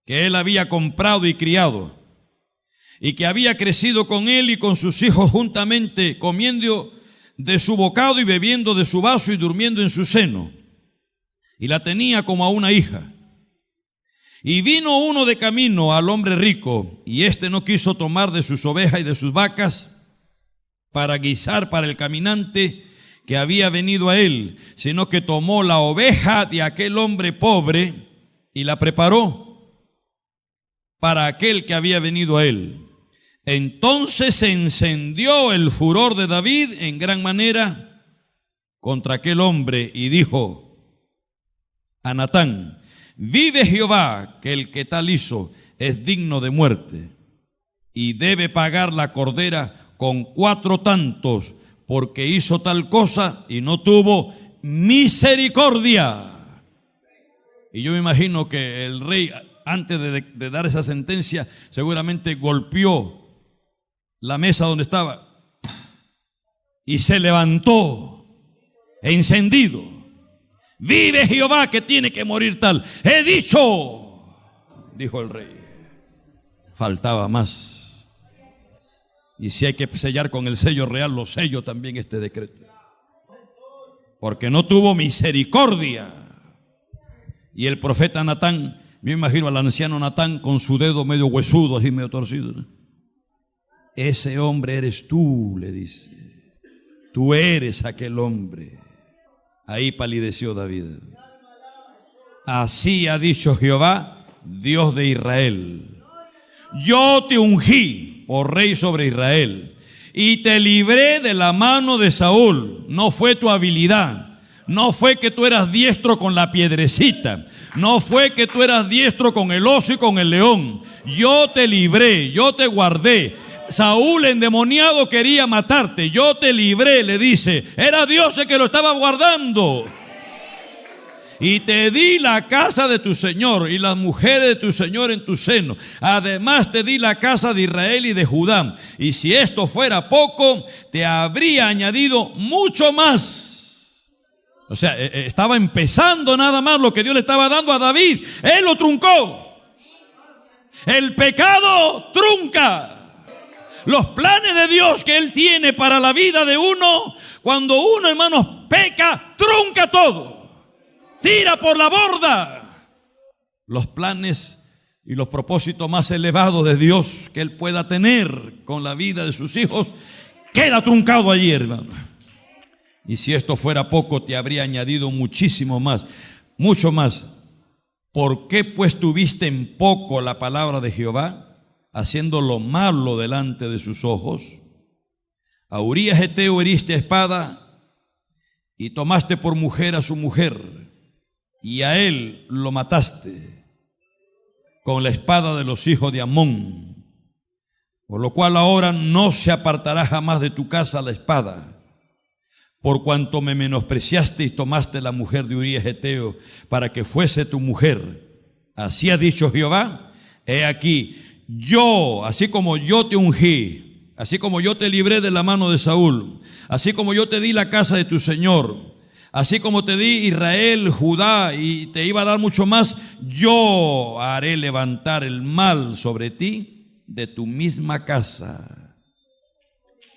que él había comprado y criado, y que había crecido con él y con sus hijos juntamente, comiendo de su bocado y bebiendo de su vaso y durmiendo en su seno, y la tenía como a una hija. Y vino uno de camino al hombre rico, y éste no quiso tomar de sus ovejas y de sus vacas para guisar para el caminante que había venido a él, sino que tomó la oveja de aquel hombre pobre y la preparó para aquel que había venido a él. Entonces se encendió el furor de David en gran manera contra aquel hombre y dijo a Natán: vive Jehová, que el que tal hizo es digno de muerte, y debe pagar la cordera con 4 tantos, porque hizo tal cosa y no tuvo misericordia. Y yo me imagino que el rey, antes de dar esa sentencia, seguramente golpeó la mesa donde estaba y se levantó encendido. Vive Jehová, que tiene que morir tal. He dicho, dijo el rey. Faltaba más. Y si hay que sellar con el sello real, lo sello también este decreto, porque no tuvo misericordia. Y el profeta Natán, me imagino al anciano Natán con su dedo medio huesudo, así medio torcido, ¿no? Ese hombre eres tú, le dice. Tú eres aquel hombre. Ahí palideció David. Así ha dicho Jehová, Dios de Israel: yo te ungí por rey sobre Israel y te libré de la mano de Saúl. No fue tu habilidad, no fue que tú eras diestro con la piedrecita, no fue que tú eras diestro con el oso y con el león. Yo te libré, yo te guardé. Saúl endemoniado quería matarte, yo te libré, le dice. Era Dios el que lo estaba guardando. Y te di la casa de tu Señor y las mujeres de tu Señor en tu seno. Además te di la casa de Israel y de Judá. Y si esto fuera poco, te habría añadido mucho más. O sea, estaba empezando nada más lo que Dios le estaba dando a David. Él lo truncó. El pecado trunca los planes de Dios que Él tiene para la vida de uno. Cuando uno, hermanos, peca, trunca todo. Tira por la borda los planes y los propósitos más elevados de Dios que Él pueda tener con la vida de sus hijos. Queda truncado allí, hermano. Y si esto fuera poco, te habría añadido muchísimo más, mucho más. ¿Por qué pues tuviste en poco la palabra de Jehová, haciendo lo malo delante de sus ojos? A Urías Heteo heriste a espada y tomaste por mujer a su mujer, y a él lo mataste con la espada de los hijos de Amón, por lo cual ahora no se apartará jamás de tu casa la espada, por cuanto me menospreciaste y tomaste la mujer de Urías Heteo para que fuese tu mujer. Así ha dicho Jehová: he aquí, yo, así como yo te ungí, así como yo te libré de la mano de Saúl, así como yo te di la casa de tu Señor, así como te di Israel, Judá, y te iba a dar mucho más, yo haré levantar el mal sobre ti de tu misma casa.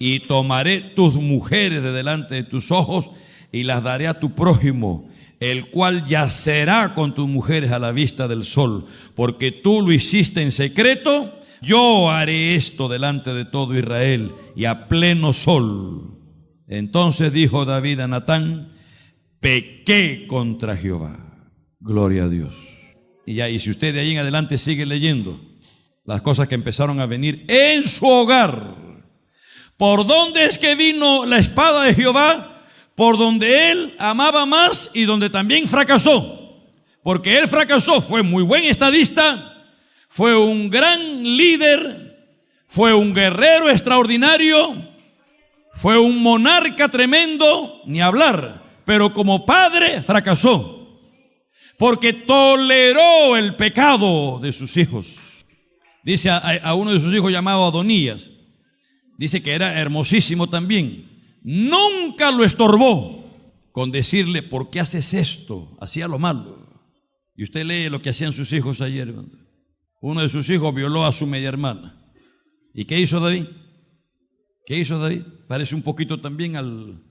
Y tomaré tus mujeres de delante de tus ojos y las daré a tu prójimo, el cual yacerá con tus mujeres a la vista del sol, porque tú lo hiciste en secreto. Yo haré esto delante de todo Israel y a pleno sol. Entonces dijo David a Natán: pequé contra Jehová. Gloria a Dios. Y si usted de ahí en adelante sigue leyendo las cosas que empezaron a venir en su hogar. ¿Por dónde es que vino la espada de Jehová? Por donde él amaba más y donde también fracasó. Porque él fracasó, fue muy buen estadista, fue un gran líder, fue un guerrero extraordinario, Fue un monarca tremendo, ni hablar, pero como padre fracasó, porque toleró el pecado de sus hijos. Dice a uno de sus hijos llamado Adonías, dice que era hermosísimo también, nunca lo estorbó con decirle: ¿por qué haces esto? Hacía lo malo. Y usted lee lo que hacían sus hijos ayer. Uno de sus hijos violó a su media hermana. ¿Y qué hizo David? ¿Qué hizo David? Parece un poquito también al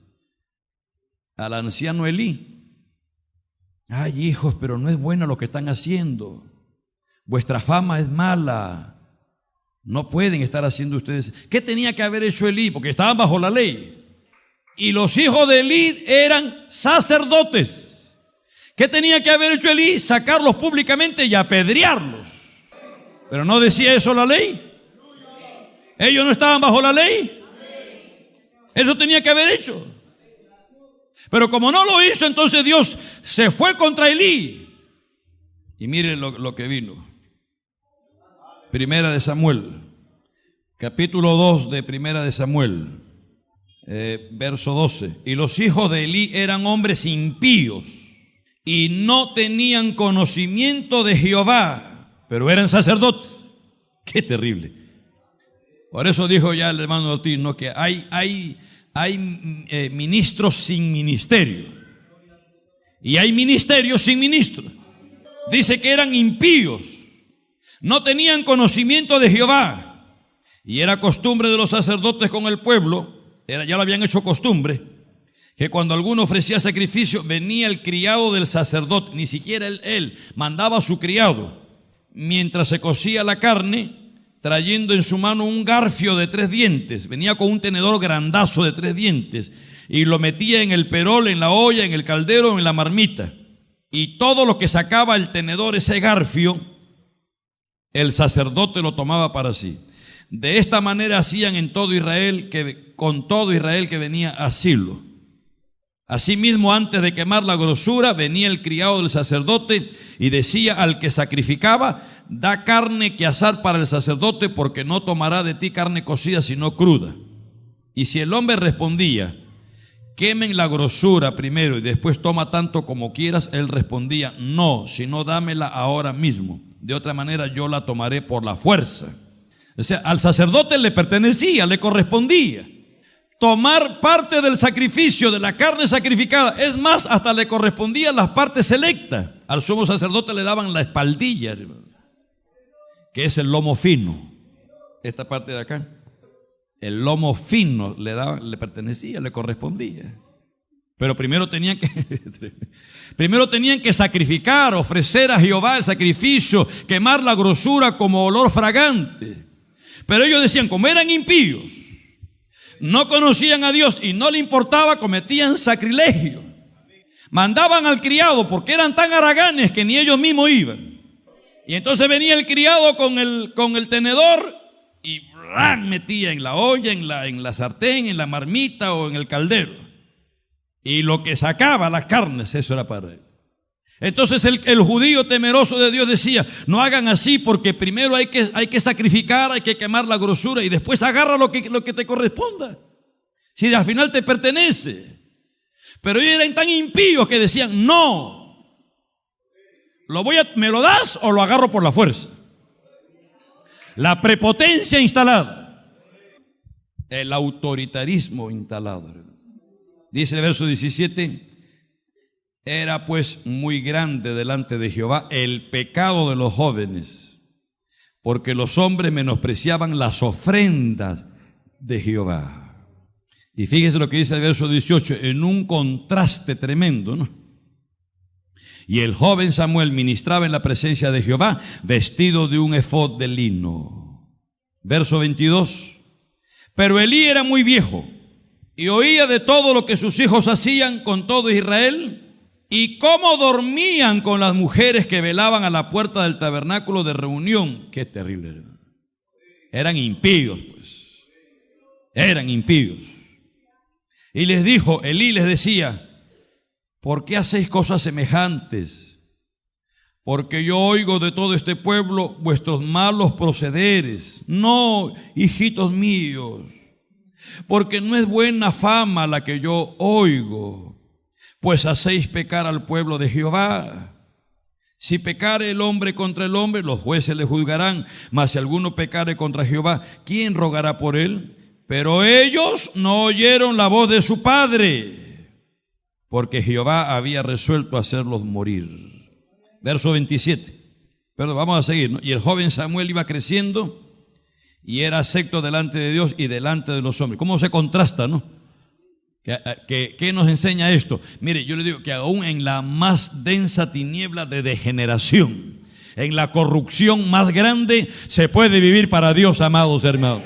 anciano Elí. Ay, hijos, pero no es bueno lo que están haciendo. Vuestra fama es mala. No pueden estar haciendo ustedes. ¿Qué tenía que haber hecho Elí? Porque estaban bajo la ley. Y los hijos de Elí eran sacerdotes. ¿Qué tenía que haber hecho Elí? Sacarlos públicamente y apedrearlos. Pero no decía eso la ley. Ellos no estaban bajo la ley. Eso tenía que haber hecho. Pero como no lo hizo, entonces Dios se fue contra Elí. Y mire lo que vino. Primera de Samuel, capítulo 2 de Primera de Samuel, verso 12. Y los hijos de Elí eran hombres impíos y no tenían conocimiento de Jehová, pero eran sacerdotes. Qué terrible. Por eso dijo ya el hermano Ortiz, ¿no?, que hay ministros sin ministerio y hay ministerios sin ministros. Dice que eran impíos, no tenían conocimiento de Jehová, y era costumbre de los sacerdotes con el pueblo, ya lo habían hecho costumbre, que cuando alguno ofrecía sacrificio venía el criado del sacerdote, ni siquiera él mandaba a su criado, mientras se cocía la carne, trayendo en su mano un garfio de 3 dientes, venía con un tenedor grandazo de 3 dientes, y lo metía en el perol, en la olla, en el caldero, en la marmita, y todo lo que sacaba el tenedor, ese garfio, el sacerdote lo tomaba para sí. De esta manera hacían en todo Israel, con todo Israel que venía a Silo. Asimismo, antes de quemar la grosura, venía el criado del sacerdote y decía al que sacrificaba: da carne que asar para el sacerdote, porque no tomará de ti carne cocida sino cruda. Y si el hombre respondía: quemen la grosura primero y después toma tanto como quieras, él respondía: no, sino dámela ahora mismo, de otra manera yo la tomaré por la fuerza. O sea, al sacerdote le pertenecía, le correspondía tomar parte del sacrificio, de la carne sacrificada. Es más, hasta le correspondían las partes selectas. Al sumo sacerdote le daban la espaldilla, que es el lomo fino, esta parte de acá. El lomo fino le pertenecía, le correspondía. Pero primero tenían que sacrificar, ofrecer a Jehová el sacrificio, quemar la grosura como olor fragante. Pero ellos decían, como eran impíos, no conocían a Dios y no le importaba, cometían sacrilegio. Mandaban al criado porque eran tan haraganes que ni ellos mismos iban. Y entonces venía el criado con el tenedor y metía en la olla, en la sartén, en la marmita o en el caldero. Y lo que sacaba, las carnes, eso era para él. Entonces el judío temeroso de Dios decía: no hagan así, porque primero hay que sacrificar, hay que quemar la grosura y después agarra lo que te corresponda, si al final te pertenece. Pero ellos eran tan impíos que decían: no, ¿me lo das o lo agarro por la fuerza? La prepotencia instalada, el autoritarismo instalado. Dice el verso 17: era pues muy grande delante de Jehová el pecado de los jóvenes, porque los hombres menospreciaban las ofrendas de Jehová. Y fíjese lo que dice el verso 18, en un contraste tremendo, ¿no? Y el joven Samuel ministraba en la presencia de Jehová, vestido de un efod de lino. Verso 22, pero Elí era muy viejo y oía de todo lo que sus hijos hacían con todo Israel, y cómo dormían con las mujeres que velaban a la puerta del tabernáculo de reunión. Qué terrible, hermano. Eran impíos, pues. Eran impíos. Y les dijo, Elí les decía: ¿por qué hacéis cosas semejantes? Porque yo oigo de todo este pueblo vuestros malos procederes. No, hijitos míos, porque no es buena fama la que yo oigo, pues hacéis pecar al pueblo de Jehová. Si pecare el hombre contra el hombre, los jueces le juzgarán, mas si alguno pecare contra Jehová, ¿quién rogará por él? Pero ellos no oyeron la voz de su padre, porque Jehová había resuelto hacerlos morir. Verso 27. Pero vamos a seguir, ¿no? Y el joven Samuel iba creciendo y era acepto delante de Dios y delante de los hombres. ¿Cómo se contrasta, no? ¿Qué nos enseña esto? Mire, yo le digo que aún en la más densa tiniebla de degeneración, en la corrupción más grande, se puede vivir para Dios, amados hermanos.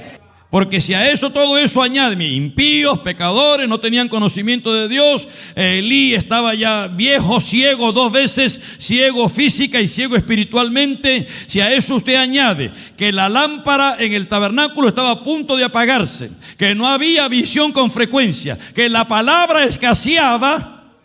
Porque si a eso, todo eso añade, impíos, pecadores, no tenían conocimiento de Dios, Elí estaba ya viejo, ciego, 2 veces, ciego física y ciego espiritualmente. Si a eso usted añade que la lámpara en el tabernáculo estaba a punto de apagarse, que no había visión con frecuencia, que la palabra escaseaba,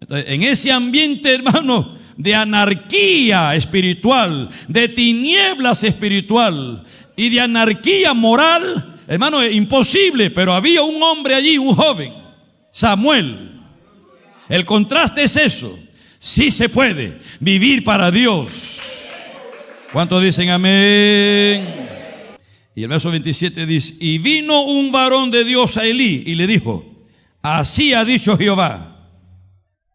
en ese ambiente, hermano, de anarquía espiritual, de tinieblas espiritual y de anarquía moral, hermano, es imposible, pero había un hombre allí, un joven, Samuel. El contraste es eso. Sí se puede vivir para Dios. ¿Cuántos dicen amén? Y el verso 27 dice: y vino un varón de Dios a Elí y le dijo: así ha dicho Jehová,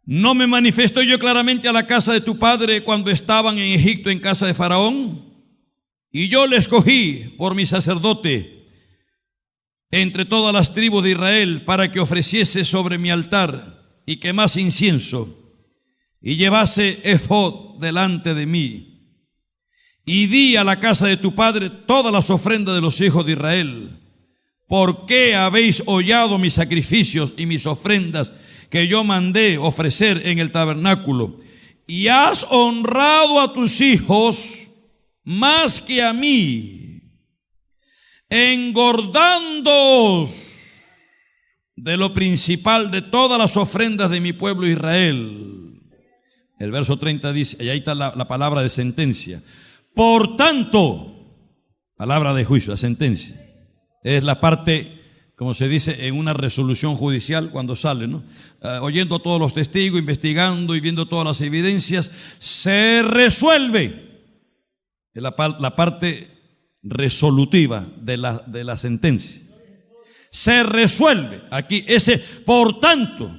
¿no me manifestó yo claramente a la casa de tu padre cuando estaban en Egipto en casa de Faraón? Y yo le escogí por mi sacerdote entre todas las tribus de Israel para que ofreciese sobre mi altar y quemase incienso y llevase efod delante de mí. Y di a la casa de tu padre todas las ofrendas de los hijos de Israel. ¿Por qué habéis hollado mis sacrificios y mis ofrendas que yo mandé ofrecer en el tabernáculo? Y has honrado a tus hijos más que a mí, engordándoos de lo principal de todas las ofrendas de mi pueblo Israel. El verso 30 dice, y ahí está la palabra de sentencia. Por tanto, palabra de juicio, la sentencia. Es la parte, como se dice en una resolución judicial cuando sale, ¿no? Oyendo a todos los testigos, investigando y viendo todas las evidencias, se resuelve. Es la parte resolutiva de la sentencia. Se resuelve aquí ese por tanto,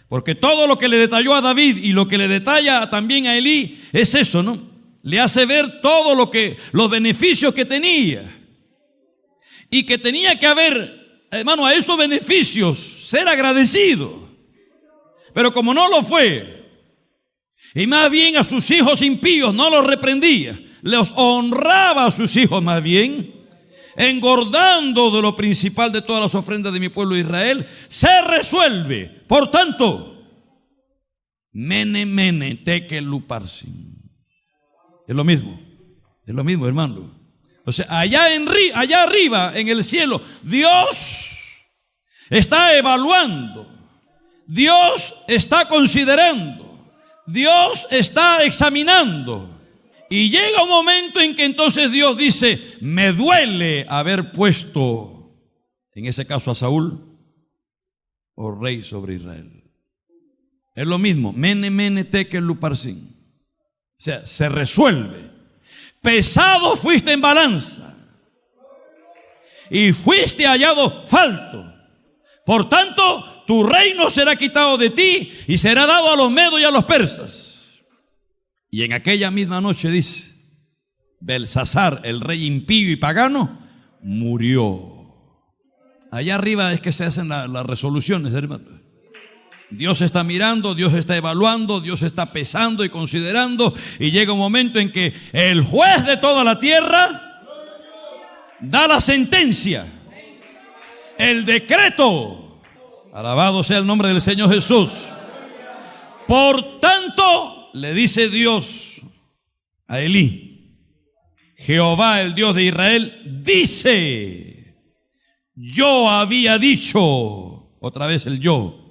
porque todo lo que le detalló a David y lo que le detalla también a Elí es eso, ¿no? Le hace ver todo los beneficios que tenía y que tenía que haber, hermano, a esos beneficios ser agradecido. Pero como no lo fue, y más bien a sus hijos impíos no los reprendía, los honraba a sus hijos más bien, engordando de lo principal de todas las ofrendas de mi pueblo Israel, se resuelve. Por tanto, mene, mene, tekel uparsin. Es lo mismo, hermano. O sea, allá arriba, en el cielo, Dios está evaluando, Dios está considerando, Dios está examinando. Y llega un momento en que entonces Dios dice: me duele haber puesto, en ese caso a Saúl, o rey sobre Israel. Es lo mismo, mene, mene, tekel uparsin. O sea, se resuelve. Pesado fuiste en balanza y fuiste hallado falto. Por tanto, tu reino será quitado de ti y será dado a los medos y a los persas. Y en aquella misma noche dice, Belsasar, el rey impío y pagano, murió. Allá arriba es que se hacen las resoluciones, hermano. Dios está mirando, Dios está evaluando, Dios está pesando y considerando, y llega un momento en que el juez de toda la tierra da la sentencia, el decreto. Alabado sea el nombre del Señor Jesús. Por tanto, le dice Dios a Elí, Jehová, el Dios de Israel, dice: yo había dicho, otra vez el yo.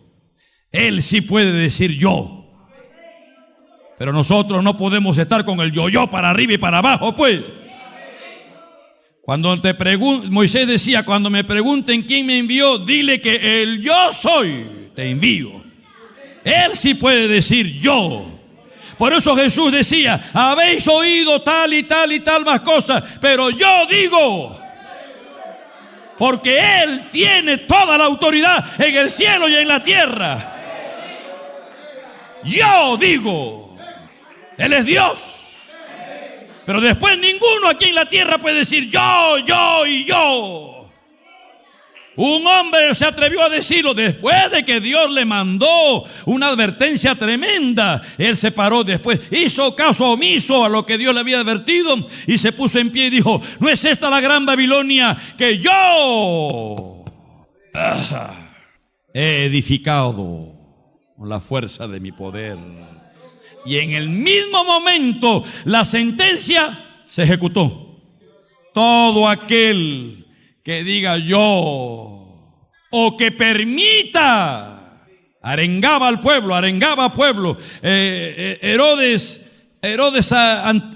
Él sí puede decir yo, pero nosotros no podemos estar con el yo para arriba y para abajo, pues. Cuando Moisés decía, cuando me pregunten quién me envió, dile que el yo soy te envío. Él sí puede decir yo. Por eso Jesús decía, habéis oído tal y tal y tal más cosas, pero yo digo, porque Él tiene toda la autoridad en el cielo y en la tierra. Yo digo, Él es Dios. Pero después ninguno aquí en la tierra puede decir yo y yo. Un hombre se atrevió a decirlo después de que Dios le mandó una advertencia tremenda. Él se paró después, hizo caso omiso a lo que Dios le había advertido y se puso en pie y dijo, ¿no es esta la gran Babilonia que yo he edificado con la fuerza de mi poder? Y en el mismo momento la sentencia se ejecutó. Todo aquel que diga yo o que permita, arengaba al pueblo, Herodes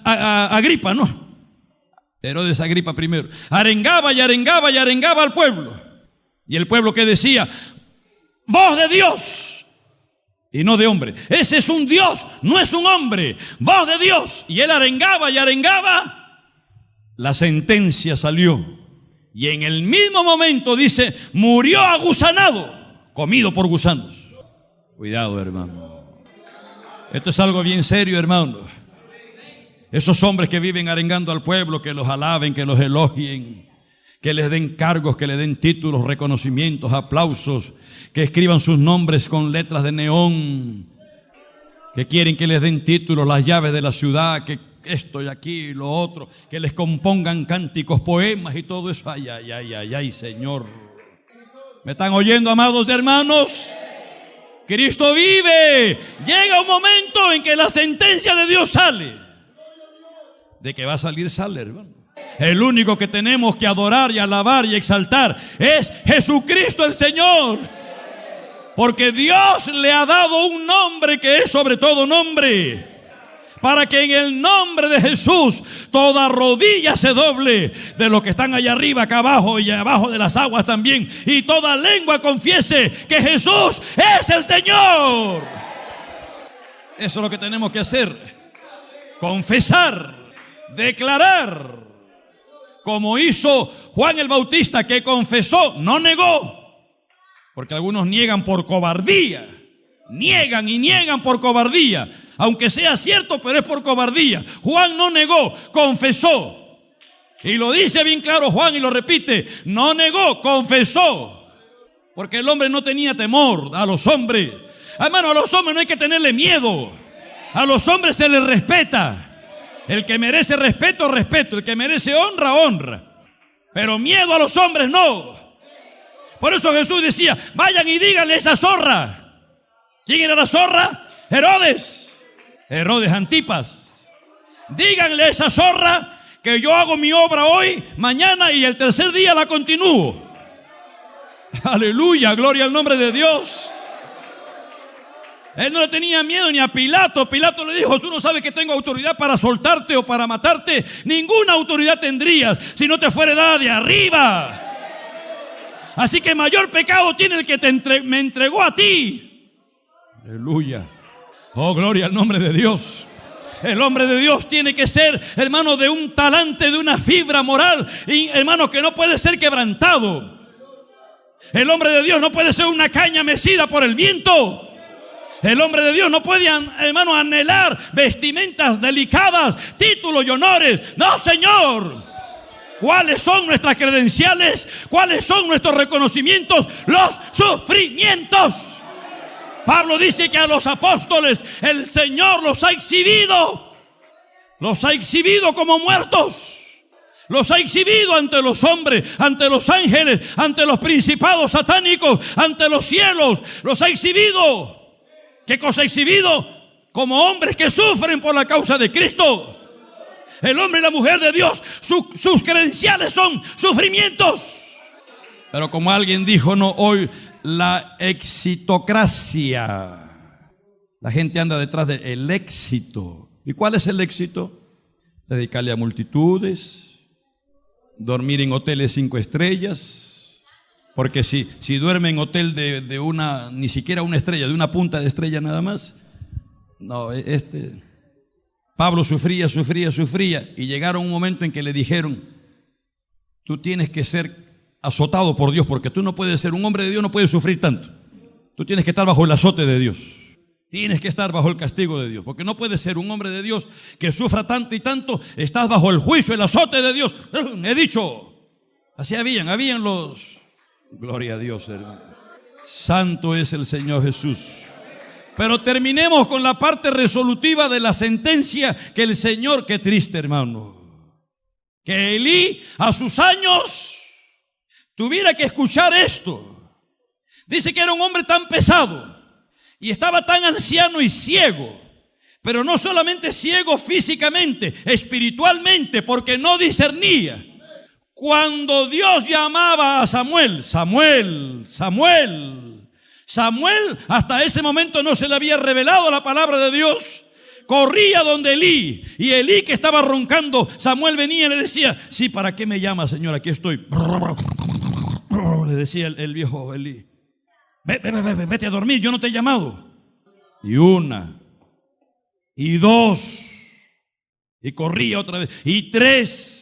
Agripa, ¿no? Herodes Agripa primero, arengaba al pueblo. Y el pueblo que decía, voz de Dios y no de hombre. Ese es un Dios, no es un hombre, voz de Dios. Y él arengaba, la sentencia salió. Y en el mismo momento dice, murió agusanado, comido por gusanos. Cuidado, hermano. Esto es algo bien serio, hermano. Esos hombres que viven arengando al pueblo, que los alaben, que los elogien, que les den cargos, que les den títulos, reconocimientos, aplausos, que escriban sus nombres con letras de neón, que quieren que les den títulos, las llaves de la ciudad, que esto y aquí y lo otro, que les compongan cánticos, poemas y todo eso. Ay, Señor. ¿Me están oyendo, amados hermanos? Cristo vive. Llega un momento en que la sentencia de Dios sale. De que va a salir, sale, hermano. El único que tenemos que adorar y alabar y exaltar es Jesucristo el Señor. Porque Dios le ha dado un nombre que es sobre todo nombre, para que en el nombre de Jesús toda rodilla se doble, de los que están allá arriba, acá abajo y abajo de las aguas también, y toda lengua confiese que Jesús es el Señor. Eso es lo que tenemos que hacer: confesar, declarar, como hizo Juan el Bautista, que confesó, no negó. Porque algunos niegan por cobardía, niegan por cobardía, aunque sea cierto, pero es por cobardía. Juan no negó, confesó. Y lo dice bien claro Juan y lo repite, no negó, confesó. Porque el hombre no tenía temor a los hombres. Hermano, a los hombres no hay que tenerle miedo. A los hombres se les respeta. El que merece respeto, respeto. El que merece honra, honra. Pero miedo a los hombres no. Por eso Jesús decía, vayan y díganle a esa zorra. ¿Quién era la zorra? Herodes Antipas. Díganle a esa zorra que yo hago mi obra hoy, mañana y el tercer día la continúo. Aleluya, gloria al nombre de Dios. Él no le tenía miedo ni a Pilato. Pilato le dijo, tú no sabes que tengo autoridad para soltarte o para matarte. Ninguna autoridad tendrías si no te fuera dada de arriba. Así que mayor pecado tiene el que me entregó a ti. Aleluya. Oh, gloria al nombre de Dios. El hombre de Dios tiene que ser, hermano, de un talante, de una fibra moral, y, hermano, que no puede ser quebrantado. El hombre de Dios no puede ser una caña mecida por el viento. El hombre de Dios no puede, hermano, anhelar vestimentas delicadas, títulos y honores. No, Señor. ¿Cuáles son nuestras credenciales? ¿Cuáles son nuestros reconocimientos? Los sufrimientos. Pablo dice que a los apóstoles el Señor los ha exhibido. Los ha exhibido como muertos. Los ha exhibido ante los hombres, ante los ángeles, ante los principados satánicos, ante los cielos. Los ha exhibido. ¿Qué cosa ha exhibido? Como hombres que sufren por la causa de Cristo. El hombre y la mujer de Dios, sus credenciales son sufrimientos. Pero como alguien dijo, no, hoy la exitocracia. La gente anda detrás del éxito. ¿Y cuál es el éxito? Dedicarle a multitudes, dormir en hoteles 5 estrellas, porque si duerme en hotel de una, ni siquiera una estrella, de una punta de estrella nada más, no, Pablo sufría, y llegaron un momento en que le dijeron: tú tienes que ser azotado por Dios, porque tú no puedes ser un hombre de Dios, no puedes sufrir tanto. Tú tienes que estar bajo el azote de Dios. Tienes que estar bajo el castigo de Dios, porque no puedes ser un hombre de Dios que sufra tanto y tanto. Estás bajo el juicio, el azote de Dios. He dicho, así habían los... Gloria a Dios, hermano. Santo es el Señor Jesús. Pero terminemos con la parte resolutiva de la sentencia que el Señor, qué triste, hermano, que Elí a sus años tuviera que escuchar esto. Dice que era un hombre tan pesado y estaba tan anciano y ciego, pero no solamente ciego físicamente, espiritualmente, porque no discernía. Cuando Dios llamaba a Samuel, Samuel, hasta ese momento no se le había revelado la palabra de Dios. Corría donde Elí, y Elí, que estaba roncando, Samuel venía y le decía: sí, ¿para qué me llama, Señor? Aquí estoy. Le decía el viejo Elí: vete a dormir, yo no te he llamado. Y una, y dos, y corría otra vez, y tres.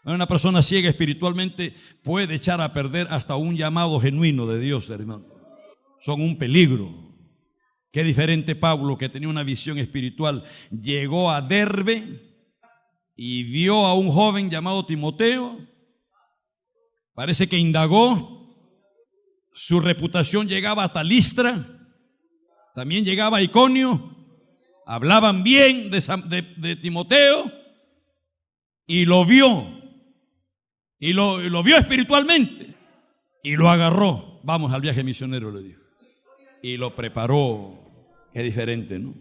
Una persona ciega espiritualmente puede echar a perder hasta un llamado genuino de Dios, hermano. Son un peligro. Qué diferente Pablo, que tenía una visión espiritual. Llegó a Derbe y vio a un joven llamado Timoteo. Parece que indagó. Su reputación llegaba hasta Listra. También llegaba a Iconio. Hablaban bien de Timoteo. Y lo vio. Y lo vio espiritualmente. Y lo agarró. Vamos al viaje misionero, le dijo. Y lo preparó. Qué diferente, ¿no?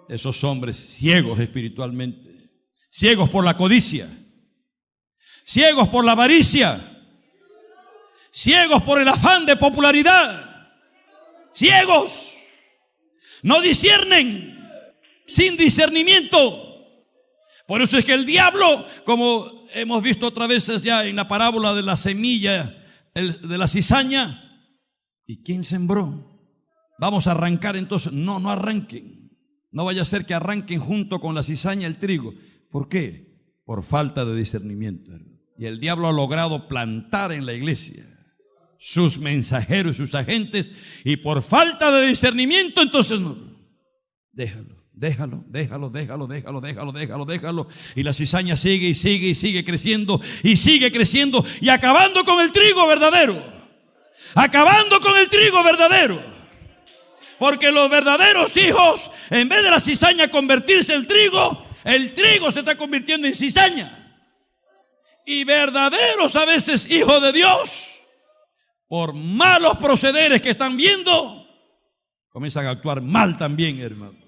Esos hombres ciegos espiritualmente. Ciegos por la codicia. Ciegos por la avaricia. Ciegos por el afán de popularidad. Ciegos. No disciernen. Sin discernimiento. Por eso es que el diablo, como hemos visto otra vez ya en la parábola de la semilla, de la cizaña, ¿y quién sembró? Vamos a arrancar entonces. No arranquen. No vaya a ser que arranquen junto con la cizaña el trigo. ¿Por qué? Por falta de discernimiento. Y el diablo ha logrado plantar en la iglesia sus mensajeros, sus agentes, y por falta de discernimiento, entonces no. Déjalo. Y la cizaña sigue creciendo, y acabando con el trigo verdadero. Porque los verdaderos hijos, en vez de la cizaña convertirse en trigo, el trigo se está convirtiendo en cizaña. Y verdaderos a veces hijos de Dios, por malos procederes que están viendo, comienzan a actuar mal también, hermano.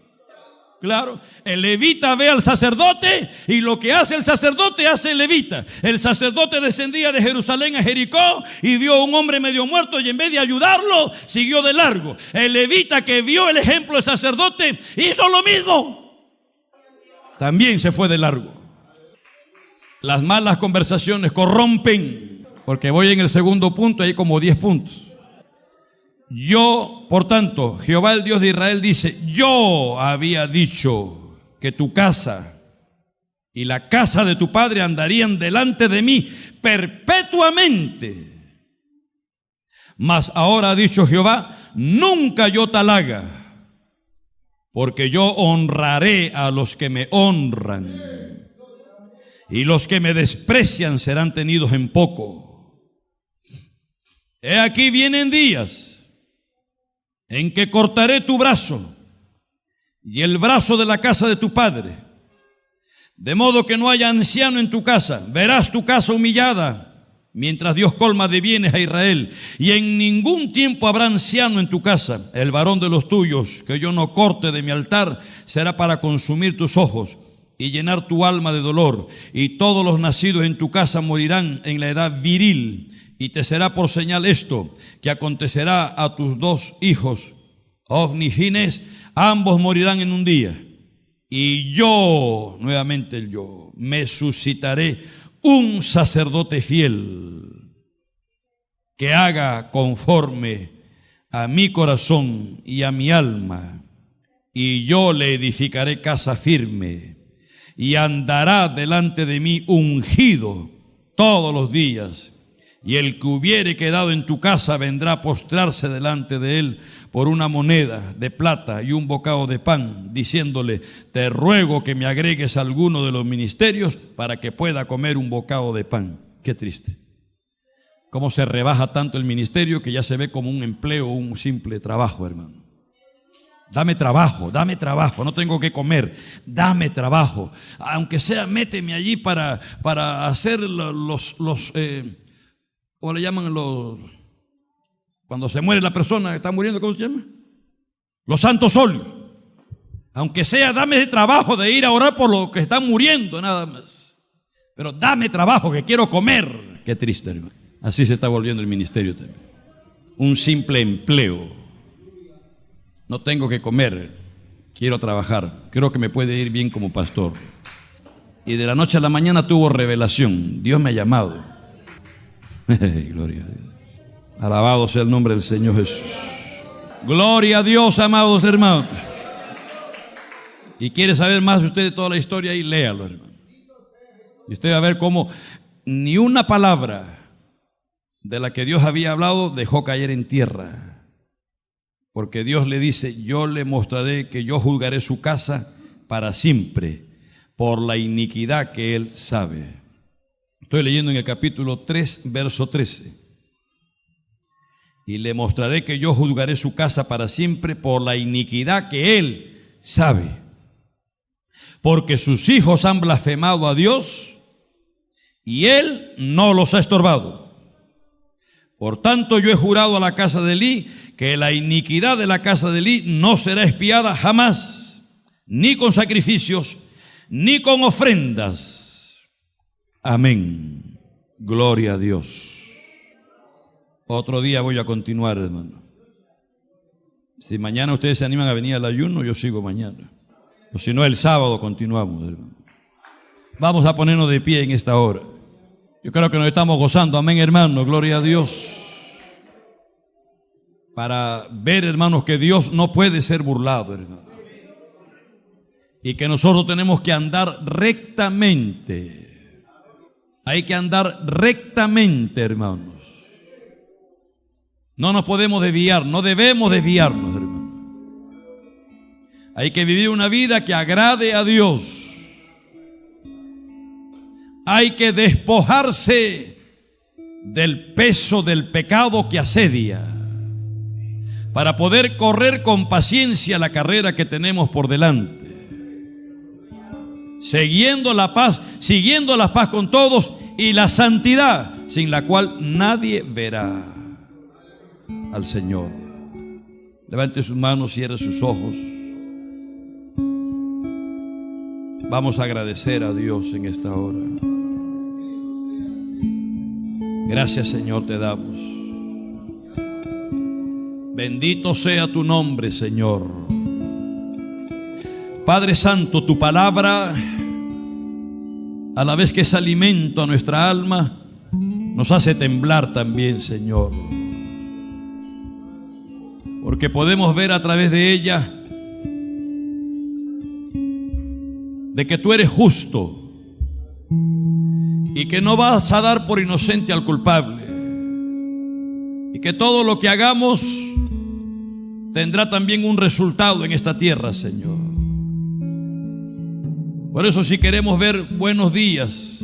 Claro, el levita ve al sacerdote, y lo que hace el sacerdote hace el levita. El sacerdote descendía de Jerusalén a Jericó y vio a un hombre medio muerto, y en vez de ayudarlo, siguió de largo. El levita, que vio el ejemplo del sacerdote, hizo lo mismo. También se fue de largo. Las malas conversaciones corrompen, porque voy en el segundo punto, hay como 10 puntos. Yo, por tanto, Jehová el Dios de Israel dice: yo había dicho que tu casa y la casa de tu padre andarían delante de mí perpetuamente. Mas ahora ha dicho Jehová: nunca yo tal haga, porque yo honraré a los que me honran, y los que me desprecian serán tenidos en poco. He aquí vienen días en que cortaré tu brazo y el brazo de la casa de tu padre, de modo que no haya anciano en tu casa. Verás tu casa humillada, mientras Dios colma de bienes a Israel, y en ningún tiempo habrá anciano en tu casa. El varón de los tuyos que yo no corte de mi altar será para consumir tus ojos y llenar tu alma de dolor, y todos los nacidos en tu casa morirán en la edad viril. Y te será por señal esto, que acontecerá a tus 2 hijos, Ofni y Finés, ambos morirán en un día. Y yo, nuevamente el yo, me suscitaré un sacerdote fiel que haga conforme a mi corazón y a mi alma, y yo le edificaré casa firme, y andará delante de mí ungido todos los días. Y el que hubiere quedado en tu casa vendrá a postrarse delante de él por una moneda de plata y un bocado de pan, diciéndole: te ruego que me agregues alguno de los ministerios para que pueda comer un bocado de pan. Qué triste. Cómo se rebaja tanto el ministerio que ya se ve como un empleo, un simple trabajo, hermano. Dame trabajo, no tengo que comer, dame trabajo. Aunque sea, méteme allí para hacer o le llaman cuando se muere la persona que está muriendo, ¿cómo se llama? Los santos óleos. Aunque sea, dame trabajo de ir a orar por los que están muriendo, nada más. Pero dame trabajo, que quiero comer. Qué triste, hermano. Así se está volviendo el ministerio también. Un simple empleo. No tengo que comer, quiero trabajar. Creo que me puede ir bien como pastor. Y de la noche a la mañana tuvo revelación. Dios me ha llamado. Gloria a Dios. Alabado sea el nombre del Señor Jesús. Gloria a Dios, amados hermanos. Y quiere saber más usted de toda la historia, y léalo, hermano. Y usted va a ver cómo ni una palabra de la que Dios había hablado dejó caer en tierra. Porque Dios le dice: yo le mostraré que yo juzgaré su casa para siempre por la iniquidad que él sabe. Estoy leyendo en el capítulo 3, verso 13. Y le mostraré que yo juzgaré su casa para siempre por la iniquidad que él sabe. Porque sus hijos han blasfemado a Dios y él no los ha estorbado. Por tanto, yo he jurado a la casa de Elí que la iniquidad de la casa de Elí no será expiada jamás, ni con sacrificios, ni con ofrendas. Amén. Gloria a Dios. Otro día voy a continuar, hermano. Si mañana ustedes se animan a venir al ayuno, yo sigo mañana. O si no, el sábado continuamos, hermano. Vamos a ponernos de pie en esta hora. Yo creo que nos estamos gozando. Amén, hermano. Gloria a Dios. Para ver, hermanos, que Dios no puede ser burlado, hermano. Y que nosotros tenemos que andar rectamente. Hay que andar rectamente, hermanos. No nos podemos desviar, no debemos desviarnos, hermanos. Hay que vivir una vida que agrade a Dios. Hay que despojarse del peso del pecado que asedia, para poder correr con paciencia la carrera que tenemos por delante. Siguiendo la paz con todos, y la santidad, sin la cual nadie verá al Señor. Levante sus manos, cierre sus ojos. Vamos a agradecer a Dios en esta hora. Gracias, Señor, te damos. Bendito sea tu nombre, Señor. Padre Santo, tu palabra, a la vez que es alimento a nuestra alma, nos hace temblar también, Señor. Porque podemos ver a través de ella de que tú eres justo y que no vas a dar por inocente al culpable, y que todo lo que hagamos tendrá también un resultado en esta tierra, Señor. Por eso, si queremos ver buenos días,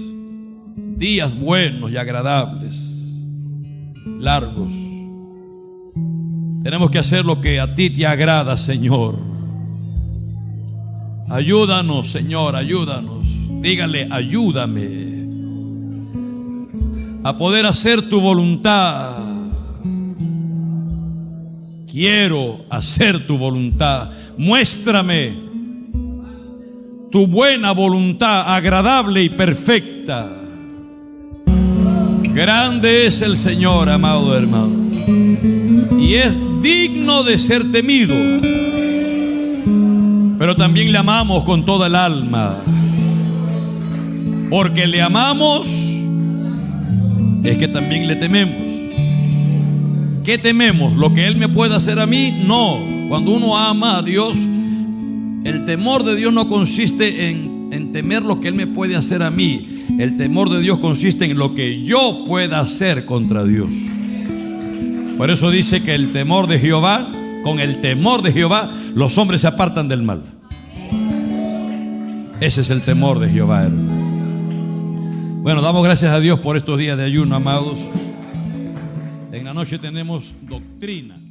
días buenos y agradables, largos, tenemos que hacer lo que a ti te agrada, Señor. Ayúdanos, Señor, ayúdanos. Dígale: ayúdame a poder hacer tu voluntad. Quiero hacer tu voluntad. Muéstrame tu buena voluntad, agradable y perfecta. Grande es el Señor, amado hermano, y es digno de ser temido, pero también le amamos con toda el alma, porque le amamos, es que también le tememos. ¿Qué tememos? ¿Lo que Él me puede hacer a mí? No. Cuando uno ama a Dios, el temor de Dios no consiste en temer lo que Él me puede hacer a mí. El temor de Dios consiste en lo que yo pueda hacer contra Dios. Por eso dice que el temor de Jehová, con el temor de Jehová, los hombres se apartan del mal. Ese es el temor de Jehová, hermano. Bueno, damos gracias a Dios por estos días de ayuno, amados. En la noche tenemos doctrina.